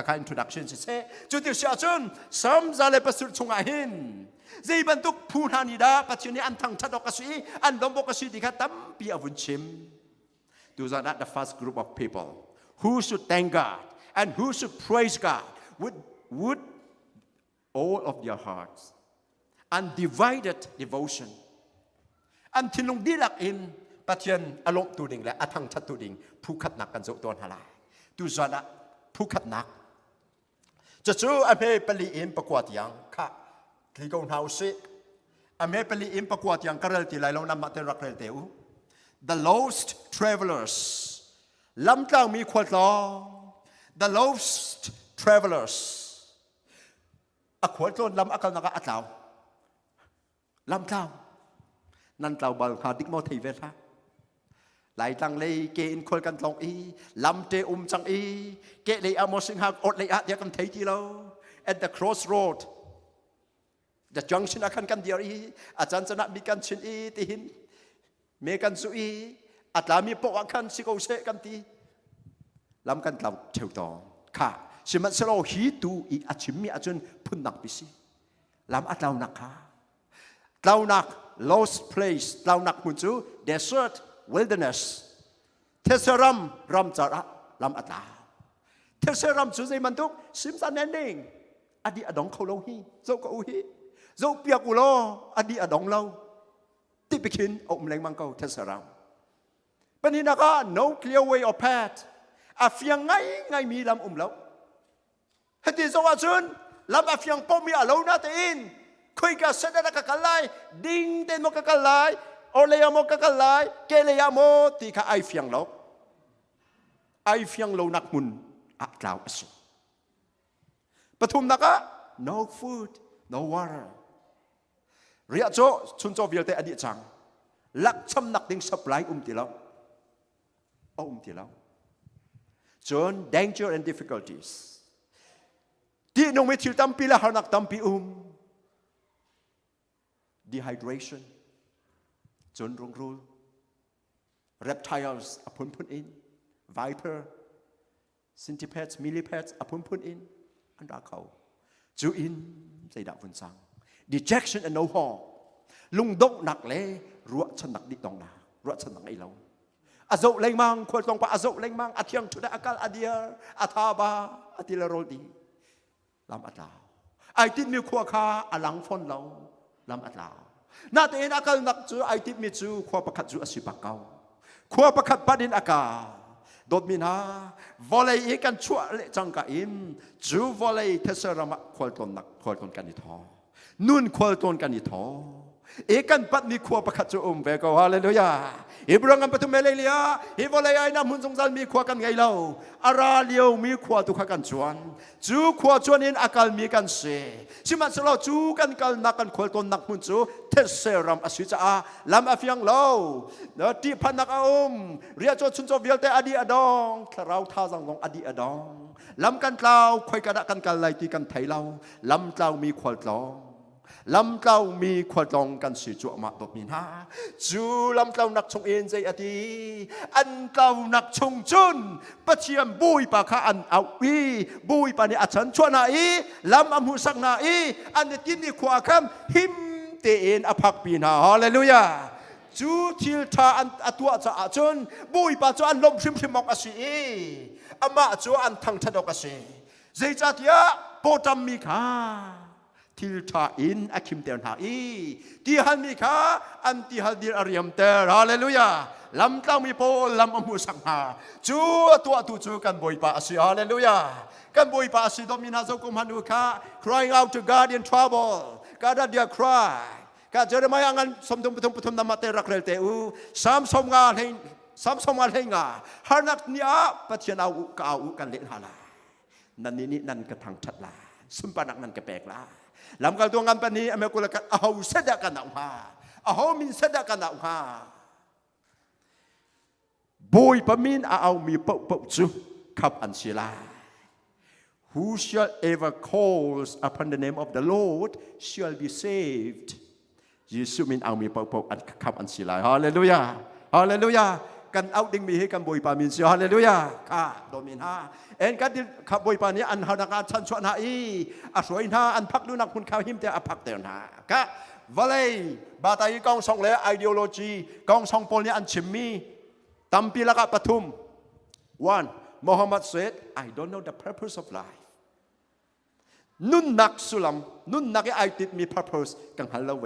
กาอินโทรดักชันสิเซจุดที่เสียจนสัมซาเลปสุดชงอาหินใจบรรทุกผู้นานิดาประเทศนี้อันทั้งชัดอกสิอันลมบกสิติคาตั้มปีอวุนชิม Those are not the first group of people who should thank God and who should praise God with all of their hearts undivided devotion อันที่ลงดีหลักอินประเทศอารมณ์ตัวดิ่งและอทังชัดตัวดิ่งผู้ขัดหนักกันโจตัวหาลายดูจนะผู้ขัดหนักจะชูอเมริปลีอินประกวดยังค่ะที่กองเฮาสิอเมริปลีอินประกวดยังกระเรลตีไหลเรานำมาเตรักเรลเตว The lost travelers ลำกลางมีขวดล้อ The lost travelers อขวดโจนลำอักนักอัดเหลาลำกลางนั่นเราบาลคาดิกมอทีเวทะหลายตังเลยเกณฑ์คนกันตรงอีลำเตจังอีเกเลยอโมสิงหาอดเลยอะเดียกันเทียเรา at the crossroad the junction อากันกันเดียร์อีอาจารย์จะนับมีกันชินอีตีหินเมกันสุอีอัตลามีปวักกันสิโกเซกันตีลำกันเราเชียวต่อค่ะสิมันสโลฮีตูอีอาชิมีอาจารย์พุ่นนักปิสิลำอัตลาหนักค่ะเราหนัก lost place เราหนักมุนจู desert wilderness เทสรัมรัมจาระลำอัตลาเทสรัมจูใจมันทุกซิมสันแนนดิงอดีอดองเขาเราฮีเจ้าก็อุฮีเจ้าเปียกุโลอดีอดองเราติไปกินอมแรงมังกรเทสรัมปนินัก no clear way or path อาเฟียงไงมีลำเราให้ที่สวัสดิ์ลำอาเฟียงป้อมีอาโลนาเตอินคุยกับเสด็จนักกัลไลดิ้งเต็นมกกัลไลโอเลยามกกัลไลเกเลยามตีข้าไอเฟียงเราไอเฟียงเรานักมุนอักลาวสิปฐุมนัก no food no water เรียกโจชุนโจวิลเตอดีจังลักชำนักดิ้งสับไลตีเราตีเราจน danger and difficulties ที่น้องไม่ทิลตั้มปีละหานักตั้มปีdehydration จนรงรู reptiles อพุนพุนอิน viper centipedes millipedes อพุนพุนอินอันรักเขาจูอินใจดับฝุ่นสัง dejection and no hope ลุงดกหนักเลยรัวฉันหนักดิตองนารัวฉันหนักไอ้เราอาโจเล็งมังควรต้องไปอาโจเล็งมังอาเทียงชุดอากาศอาเดียอาทาบาอาติลโรดีลำอัดลาวไอติดมีขั้วคาอลังฟอนเราลำอัดลาวน่าจะเห็นอาการนักจูไอติดมีจูขั้วประคัดจูอสิบเก้าขั้วประคัดประเด็นอากาศโดดมินาวอลเลย์กันชั่วเละจังกับอินจูวอลเลย์เทสระมะควอลตนนักควอลตนกันนิทอนุ่นควอลตนกันนิทอกันปัดมีขั้วประคัดจูเวกฮาเลลูยาอิบรังกันปฐุมเมเลเลียอิวอลเลย์ไอ้น้ำมุนสงสารมีขั้วกันไงเราอาราเลียวมีขั้วตุขกันจวนจูขั้วจวนอินอาการมีกันเสชิมันสโลจูกันกันนักกันควอลตนนักมุนจูเทสรัมอสิจ้าลำอาฟิยังเราเนื้อที่พันนักเรียกจชุนโจวิลเตอดีอดองเราท่าจังลงอดีอดองลำกันเล่าคุยกันกันไล่ตีกันไทยเราลำเล่ามีควอลตอง ลำเต้ามีขวดลองกันสิจัวมาตบมีนาจูลำเต้านักชงเอ็นใจอดีอันเต้านักชงจุนปะเทียมบุยปะข้าอันเอาอีบุยปะเนี่ยอัฉันชวนนาอีลำอำหูสักนาอีอันเนี่ยกินนี่ขวาคำหิมเตเอ็นอภักปีนาฮาเลลูยาจูทิลทาอันตัวจะอาจนบุยปะจอันลมชิมมอกอาศีอามาจอันทั้งทัดอกอาศีใจจัดยาโปรตัมมีขาทิลทาอินอาคิมเตนหาอีที่ฮันมีขาอันที่ฮันดีอาริยมเตอร์ฮาเลลูยาลำเต้ามีโปลำอมูสังหาจูตัวจูกันบุยปะอาศีฮาเลลูยากันบุยปะอาศีดอมินาโซกุมฮันุขา crying out to God in trouble God dia cry กาเจอมาอย่างนั้นสมดุลปฐมนามเตรักเรลเตอูสามสมงานให้งาฮานักเนียปัจเจนาอุกาอุกันเล่นฮาลานันนี่นั่นกระทังชัดลาสุนปานักนั่นกระแปลกลาลำกันตัวงานปนี้อเมริกากันเอาเสด็จกันเอาฮาเอามินเสด็จกันเอาฮาบุยปมินเอามีปะจูขับอันศิลา Who shall ever calls upon the name of the Lord shall be saved ยิสุมินเอามีปะอันขับอันศิลาฮาเลลูยาฮาเลลูยากันเอาดิ่งมีให้กันบุยปามินสิฮาเลลูยาข้าโดมินฮาเอ็นกันที่ขับบุยปานี้อันหานักชันชวนหาอีอาสวยนาอันพักดูนักคุณข้าวหิมแต่อภักเตนหาข้าวะเลยบาตายกองสองเลไอเดียโลจีกองสองปนนี้อันชิมมีตัมปีละกับปฐุม One Muhammad said I don't know the purpose of lifeนุ่นนักสุลัมนุ่นนักไอติดมี purpose กังฮัลลเว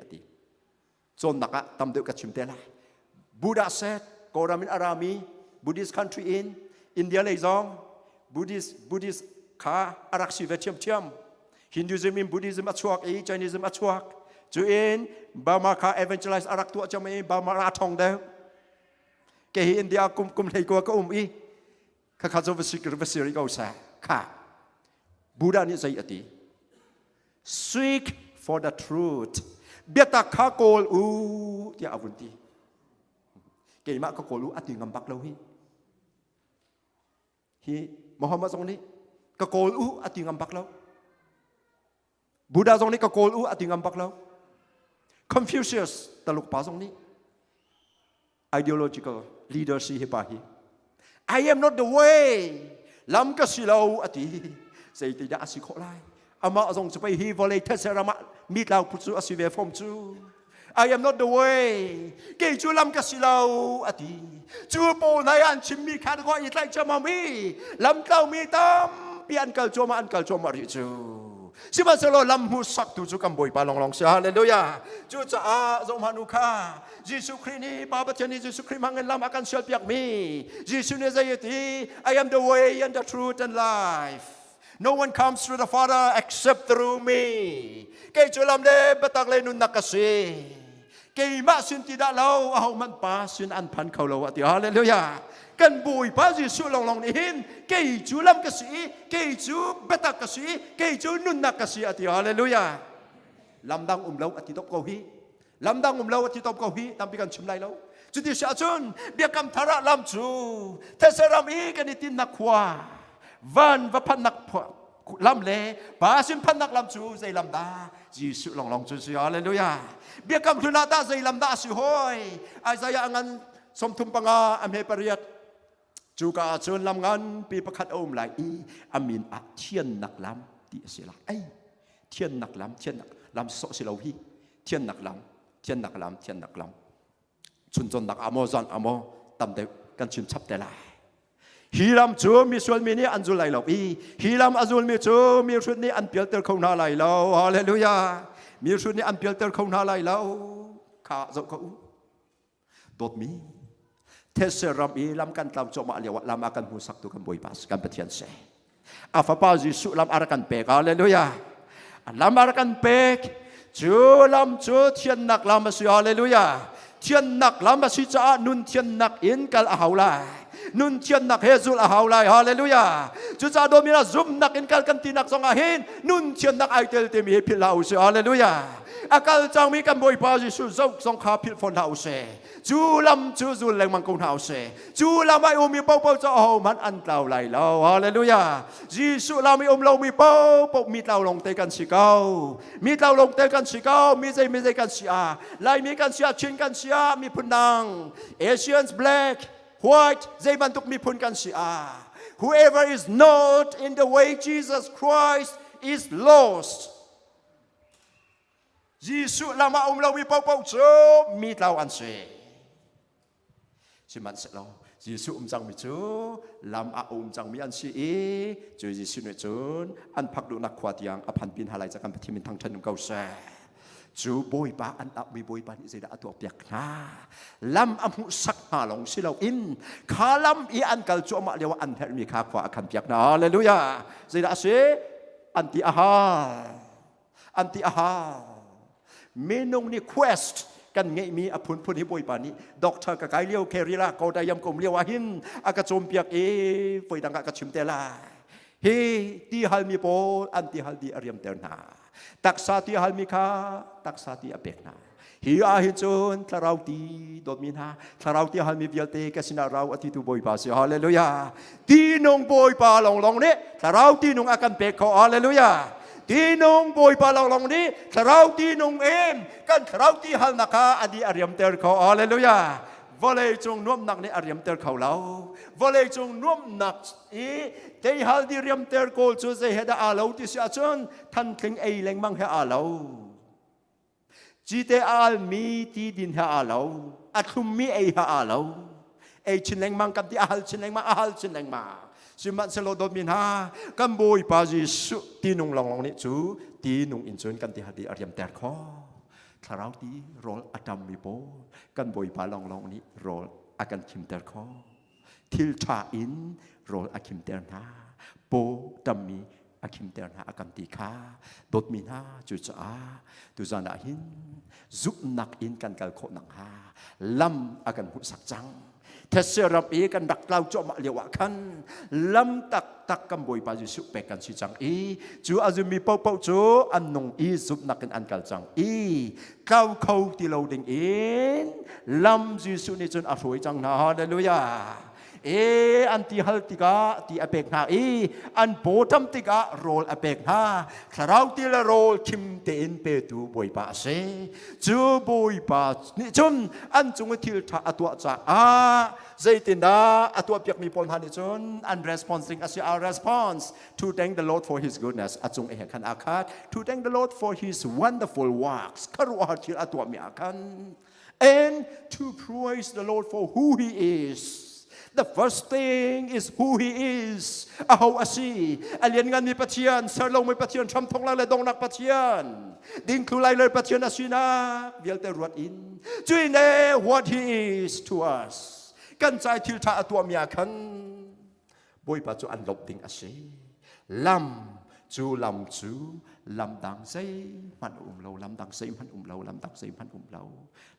อดีจนนักตำเดือกับชิมเตล่าบูดา said กอรามินอารามี Buddhist country in India เลยจง Buddhist ขาอารักษีเวเทียม Hinduism in Buddhism อัชวักJainism อัชวักจูอินบามาขา evangelize อารักตัวจะไม่บามาราทองเดียวเกฮิอินเดียกุมเลยกัวก็อีข้าข้าจะวิสิกรวิสิริกเอาซะข้าบูดานี่ใจอดี seek for the truth เบียตาข้าโกลอูที่อาวุธดีเกี่ยมากข้าโกลอูอดีงำบักเราฮีมุฮัมมัดตรงนี้ข้าโกลอูอดีงำบักเราบูดาตรงนี้ข้าโกลอูอดีงำบักเรา Confucius ตลุกป่าตรงนี้ ideological leadership ฮิปาฮี I am not the way ลำกสิเราอดีเสียติดอาศิโคไลอามาทรงจะไปฮีวอลเลย์เทเซรามามีเราพุทธอาศิเวฟอมจู I am not the way เกจูลำกสิเราอดีจูโปนายอันชิมมีขาดก็อีกไล่จะมามีลำเต้ามีตามเปลี่ยนกัลโจมาอันกัลโจมาริจูสิมาสโลลำหูสักตุจูกันบ่อยปาลองเสียฮาเลลูยาจูจะอาทรงมานุคายิสุครินีบาปเจนียิสุคริมังเงินลำอาการเสียเปียกมียิสุเนใจตี I am the way and the truth and life No one comes through the Father except through me เกจูลำเดบตักเลนุนนักสีเกมาสินติดาเราเอามันปาสินอันพันเขาเราติฮาเลลูยากันบุยพระยิสุลองนี่หินเกจูลำกสีเกจูเบตักกสีเกจูนุนนักสีติฮาเลลูยาลำดังเราอติตบเกาฮีลำดังเราอติตบเกาฮีตามพิการชิมไลเราจุดที่ชาชนเบียกำธาระลำจูเทเสรามีกันนิตินักขวาวันวพันนักลำเล่ป้าสินพันนักลำจูใจลำดายิสุลองจูสิฮาเลลูยาเบียกำทุนาตาใจลำดาสิโฮยไอ้ใจอันสมทุมปังอาอเมปริยัตจูกาชนลำงานปีประคัดอมไหลอามินอาเทียนนักลำที่เสียละไอเทียนนักลำเทียนนักลำโซสิลาวีเทียนนักลำเทียนนักลำเทียนนักลำชุนจนนักอโมจอนอโมตำเดกันชุนชับแต่ละฮีรำจูมีส่วนมีนี่อันจุไลเราฮีรำอันจุมีจูมีส่วนนี้อันเปียลเตอร์เขาหน้าไหลเราฮาเลลูยามีส่วนนี้อันเปียลเตอร์เขาหน้าไหลเราข้าจะเขาตดมีเทเสรมีลำกันตามจมาเลียวลำอากันหูสักตุกันบอยปัสกันเปทียนเสอาฟาปาจิสุลำอารักันเปกฮาเลลูยาลำอารักันเปกจูลำจูเทียนนักลำมาสิฮาเลลูยาเทียนนักลำมาสิจ้านุนเทียนนักอินกัลอาฮาวลานุนเทียนนักเฮซุลอาฮาวลาฮาเลลูยาจูจ้าโดมินาซุมนักอินกัลกันตีนักสองอาหินนุนเทียนนักไอเตลเตมีพิลาอุสิฮาเลลูยา akal chang mi kan boi pa Jesu zok song kha phil phon hau se chu lam chu zul leng mang kun hau se chu lam ai mi pau pau cho ho man an tlau lai lo hallelujah Jesu lam mi lo mi pau pau mi tlau long te kan si kau mi tlau long te kan si kau mi zai kan si a lai mi kan si a chin kan si a mi phun nang Asians black white zai ban tuk mi phun kan si a whoever is not in the way Jesus Christ is lost Giêsu làm mà ông lâu mi bao bao chúa mi lao ăn xề chỉ mình sẽ lo Giêsu chẳng mi chúa làm à ông chẳng mi ăn xề chúa Giêsu nói chúa ăn phật độ nặc khoa tiếng à pan pin hà lạiจากการที่มันทั้งชั้นของเขาแซ่chúa bồi ba ăn áp mi bồi baนี่จะได้ตัวเปียกนะล้ำอามุสักหาลงสิเราอินขาล้ำอีอันกัลchúaมาเรียกว่าอันเทมีขาขวาขันเปียกนะฮาเลลูยาจะได้เสอันติอาหาเมนูนี่ quest กันไงมีอภุนพุนฮิบอยปานี้ด็อกเตอร์กับไกเลียวเคริลาโกดายมกลมเลียวหินอากาศจมเปียกปอยดังอากาศชิมเตลาเฮที่ฮัลมีโปอันที่ฮัลดีอาริยมเตอร์นาตักษาที่ฮัลมีค่าตักษาที่อเบกนาฮิอาฮิจนทาราตีโดมินาทาราตีฮัลมีเบียเตกสินาราอธิตุบอยปาสิฮาเลลูยาที่นงบอยปาลองเนี่ยทาราตีนงอากันเบกเขาฮาเลลูยาที่นงบอยปาลองนี้ทาราตีนงกันทาราตีฮัลนักอดีอาริยมเตอร์เขาฮาเลลูยาวอลเลจงน่วมหนักในอาริยมเตอร์เขาเราวอลเลจงน่วมหนักเตยฮัลดีอาริยมเตอร์โกลจูเซเฮดาอาเราที่เสียจนทันถึงเลงมังเฮอาเราจีเตอาลมีที่ดินเฮอาเราอัตุมมีเฮอาเราชินเลงมังกับที่อาลชินเลงมังอาลชินเลงมังสิมันสโลดมินฮากันบอยปาจิสุตีนุงลองนี่จูตีนุงอินจนกันที่ฮัลดีอาริยมเตอร์เขาทาราวตีโรลอดัมมีโบกันบอยปาลองนี่โรลอากันคิมเตอร์คอทิลชาอินโรลอาคิมเตอร์นาโบดัมมีอาคิมเตอร์นาอากันตีคาดดมีนาจุจ้าตุจานาหินซุกนักอินกันกัลโคนังฮาลำอากันหุสักจังเทเสรับกันดักเล่าจ่อมาเลียวกันลำตักกันบอยปาจิสุเปกันสิจังจูอาจุมีเป้าจูอันนงซุบนักกันอันกัลจังเก้าเขาที่เราดึงลำจิสุนี่จนอร่อยจังนะฮาเลลูยาอันที่ฮัลติกาที่อเปกนาอันโบทัมติกาโรลอเปกนาคราวที่ละโรลคิมเตนเปตูบอยปาเซจูบอยปานี่จนอันจงทิลท่าตัวจากใจตินดาตัวเปียกมีปนพันนี่จนอัน responding as our response to thank the Lord for His goodness จงเอกขันอาคาด to thank the Lord for His wonderful works คารวะที่ตัวมีอาคัน and to praise the Lord for who He is.The first thing is who He is. Ahaw asi. Alien nga ni patian. Sarlong may patian. Tramtong lang ledong nak patian. Ding kulay lang patian asina. Bialte ruat in. Tuine what He is to us. Kan chay tilta atwa miyakan. Boy pa chu an lop ding asi. Lam chu lam chu. Lam dang say man umlaw. Lam dang say man umlaw. Lam dang say man umlaw.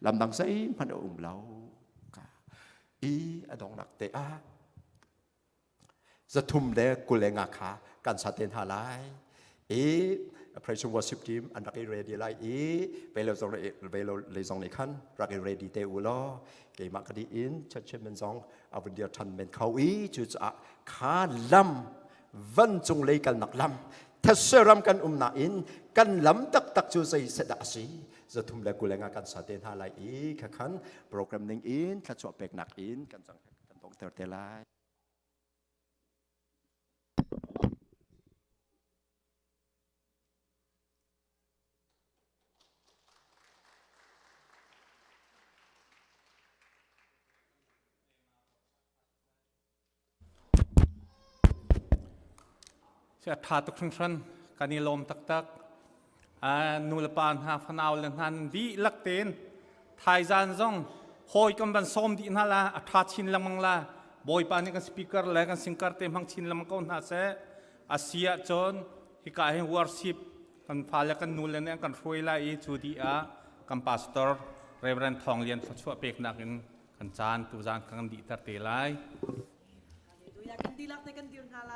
Lam dang say man umlaw.อดองนักเตะจะทุ่มเด็กกุเลงอาคาการสาเตนหาไลpraise worship team อันรักเรดีไลไปเราส่งไปเราเลยส่งในขั้นรักเรดีเตอุลอเกี่ยมากดีอินชัดเจนเป็นส่งเอาวันเดียวทันเป็นเขาจุดจะขาลำวันจงเลยกันหนักลำถ้าเสรำกันนาอินกันลำตักจุดใจเสดสีจะทุ่มเล็กกุเลงกันสาเตนหาไลขันโปรแกรมหนึ่งอินถ้าจบเป็กหนักอินกันจังกันต้องเตไลเสียทาตุกชันการนิลมตักนูลปานหาฟนาวเลนหันดีลักเตนไทยจานซงหอยกันบันส้มดีนั่นละอัฐชินละมังละบอยปานนี่กันสปีกเกอร์และกันสิงค์เตมังชินละมังก้นหาเสอาเซียจนฮิกาเฮวอร์ชิปกันฟาลกันนูเลนกันรวยละจูดีกันพาสเตอร์เรเวรนทองเลียนช่วยเปกนักกันจานตุจานกันดีตัดเตไลกันดีลักเตกันดีนหาไล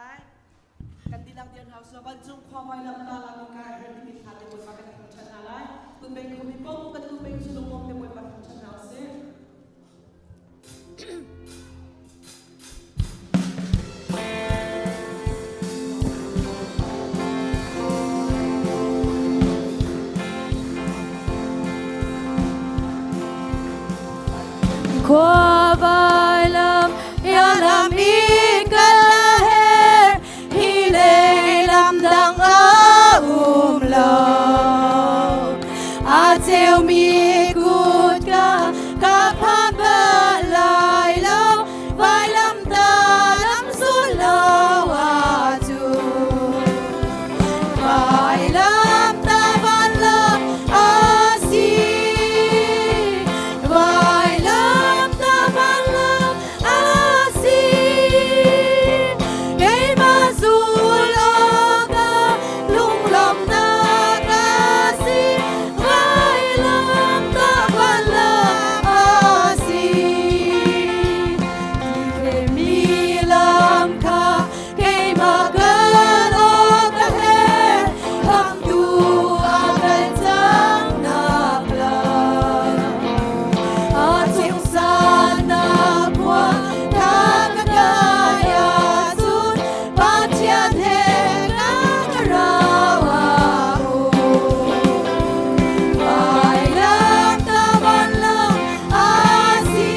กันดีลักเดียนเฮาส์กันจงความไว้ลำนาลามิกาเฮดิมิทาเดบุษากันชนะไล tu beng kami pong ka tu beng sulong mo mo pa chana se Qua vai lam ya lam ikalaher hilay lam dang lao ateu mi kut ka kapabalay lao vai lam da lam sulaw atu vai lam da van lam asi vai lam da van lam asi kay mazulaga lung lam na kasi vai lam da van lam asi kay milam ka kay magalog kaher hang tu agal sang naplan at yung sana kwa kakagaya sun patyan he kakarawa ko vai lam taban lam asi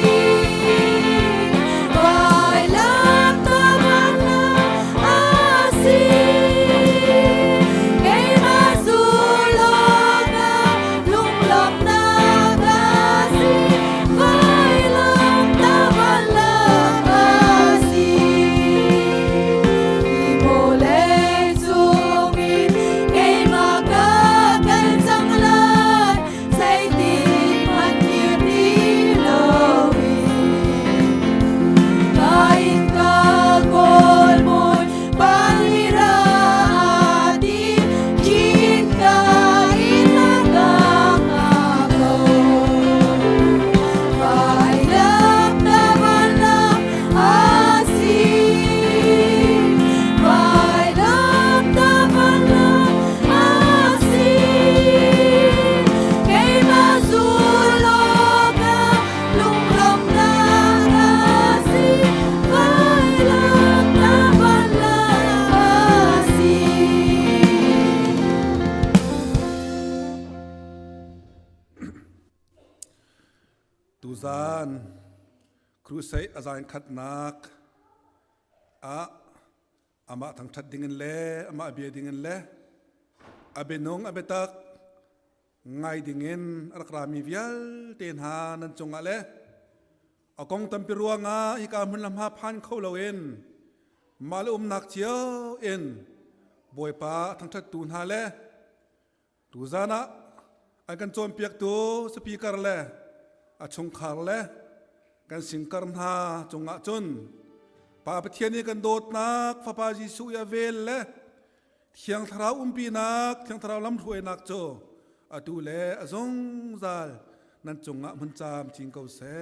vai lam taban lam asi kay masulog na lunglam na kasi vai lam taban lam asi imolay sungit kay magkakansanglan sa itim at kitilawin kahit kakol mo'y panghirati kinkain hanggang ako vai lam taban lam asi vai lam taban lam asi kay mazulog na lunglam na kasi vai lam taban lam asi Tuzan krusai azain khat nak ama thang that dingen le ama abia dingen le abenong abetak ngai dingen rakrami vial ten ha nan chunga le akong tampiruanga ika mun lam ha phan kholoen malum nak chiao en boipa thang that tun ha le tuzana akan chom piak tu speaker le achung khar le kan singkar na chunga chun pa pathiani kan dot nak fa pa jisu ya vel le thiang tharau umpi nak thiang tharau lam throi nak cho atu le azong zal nan chunga mun cham ching kau se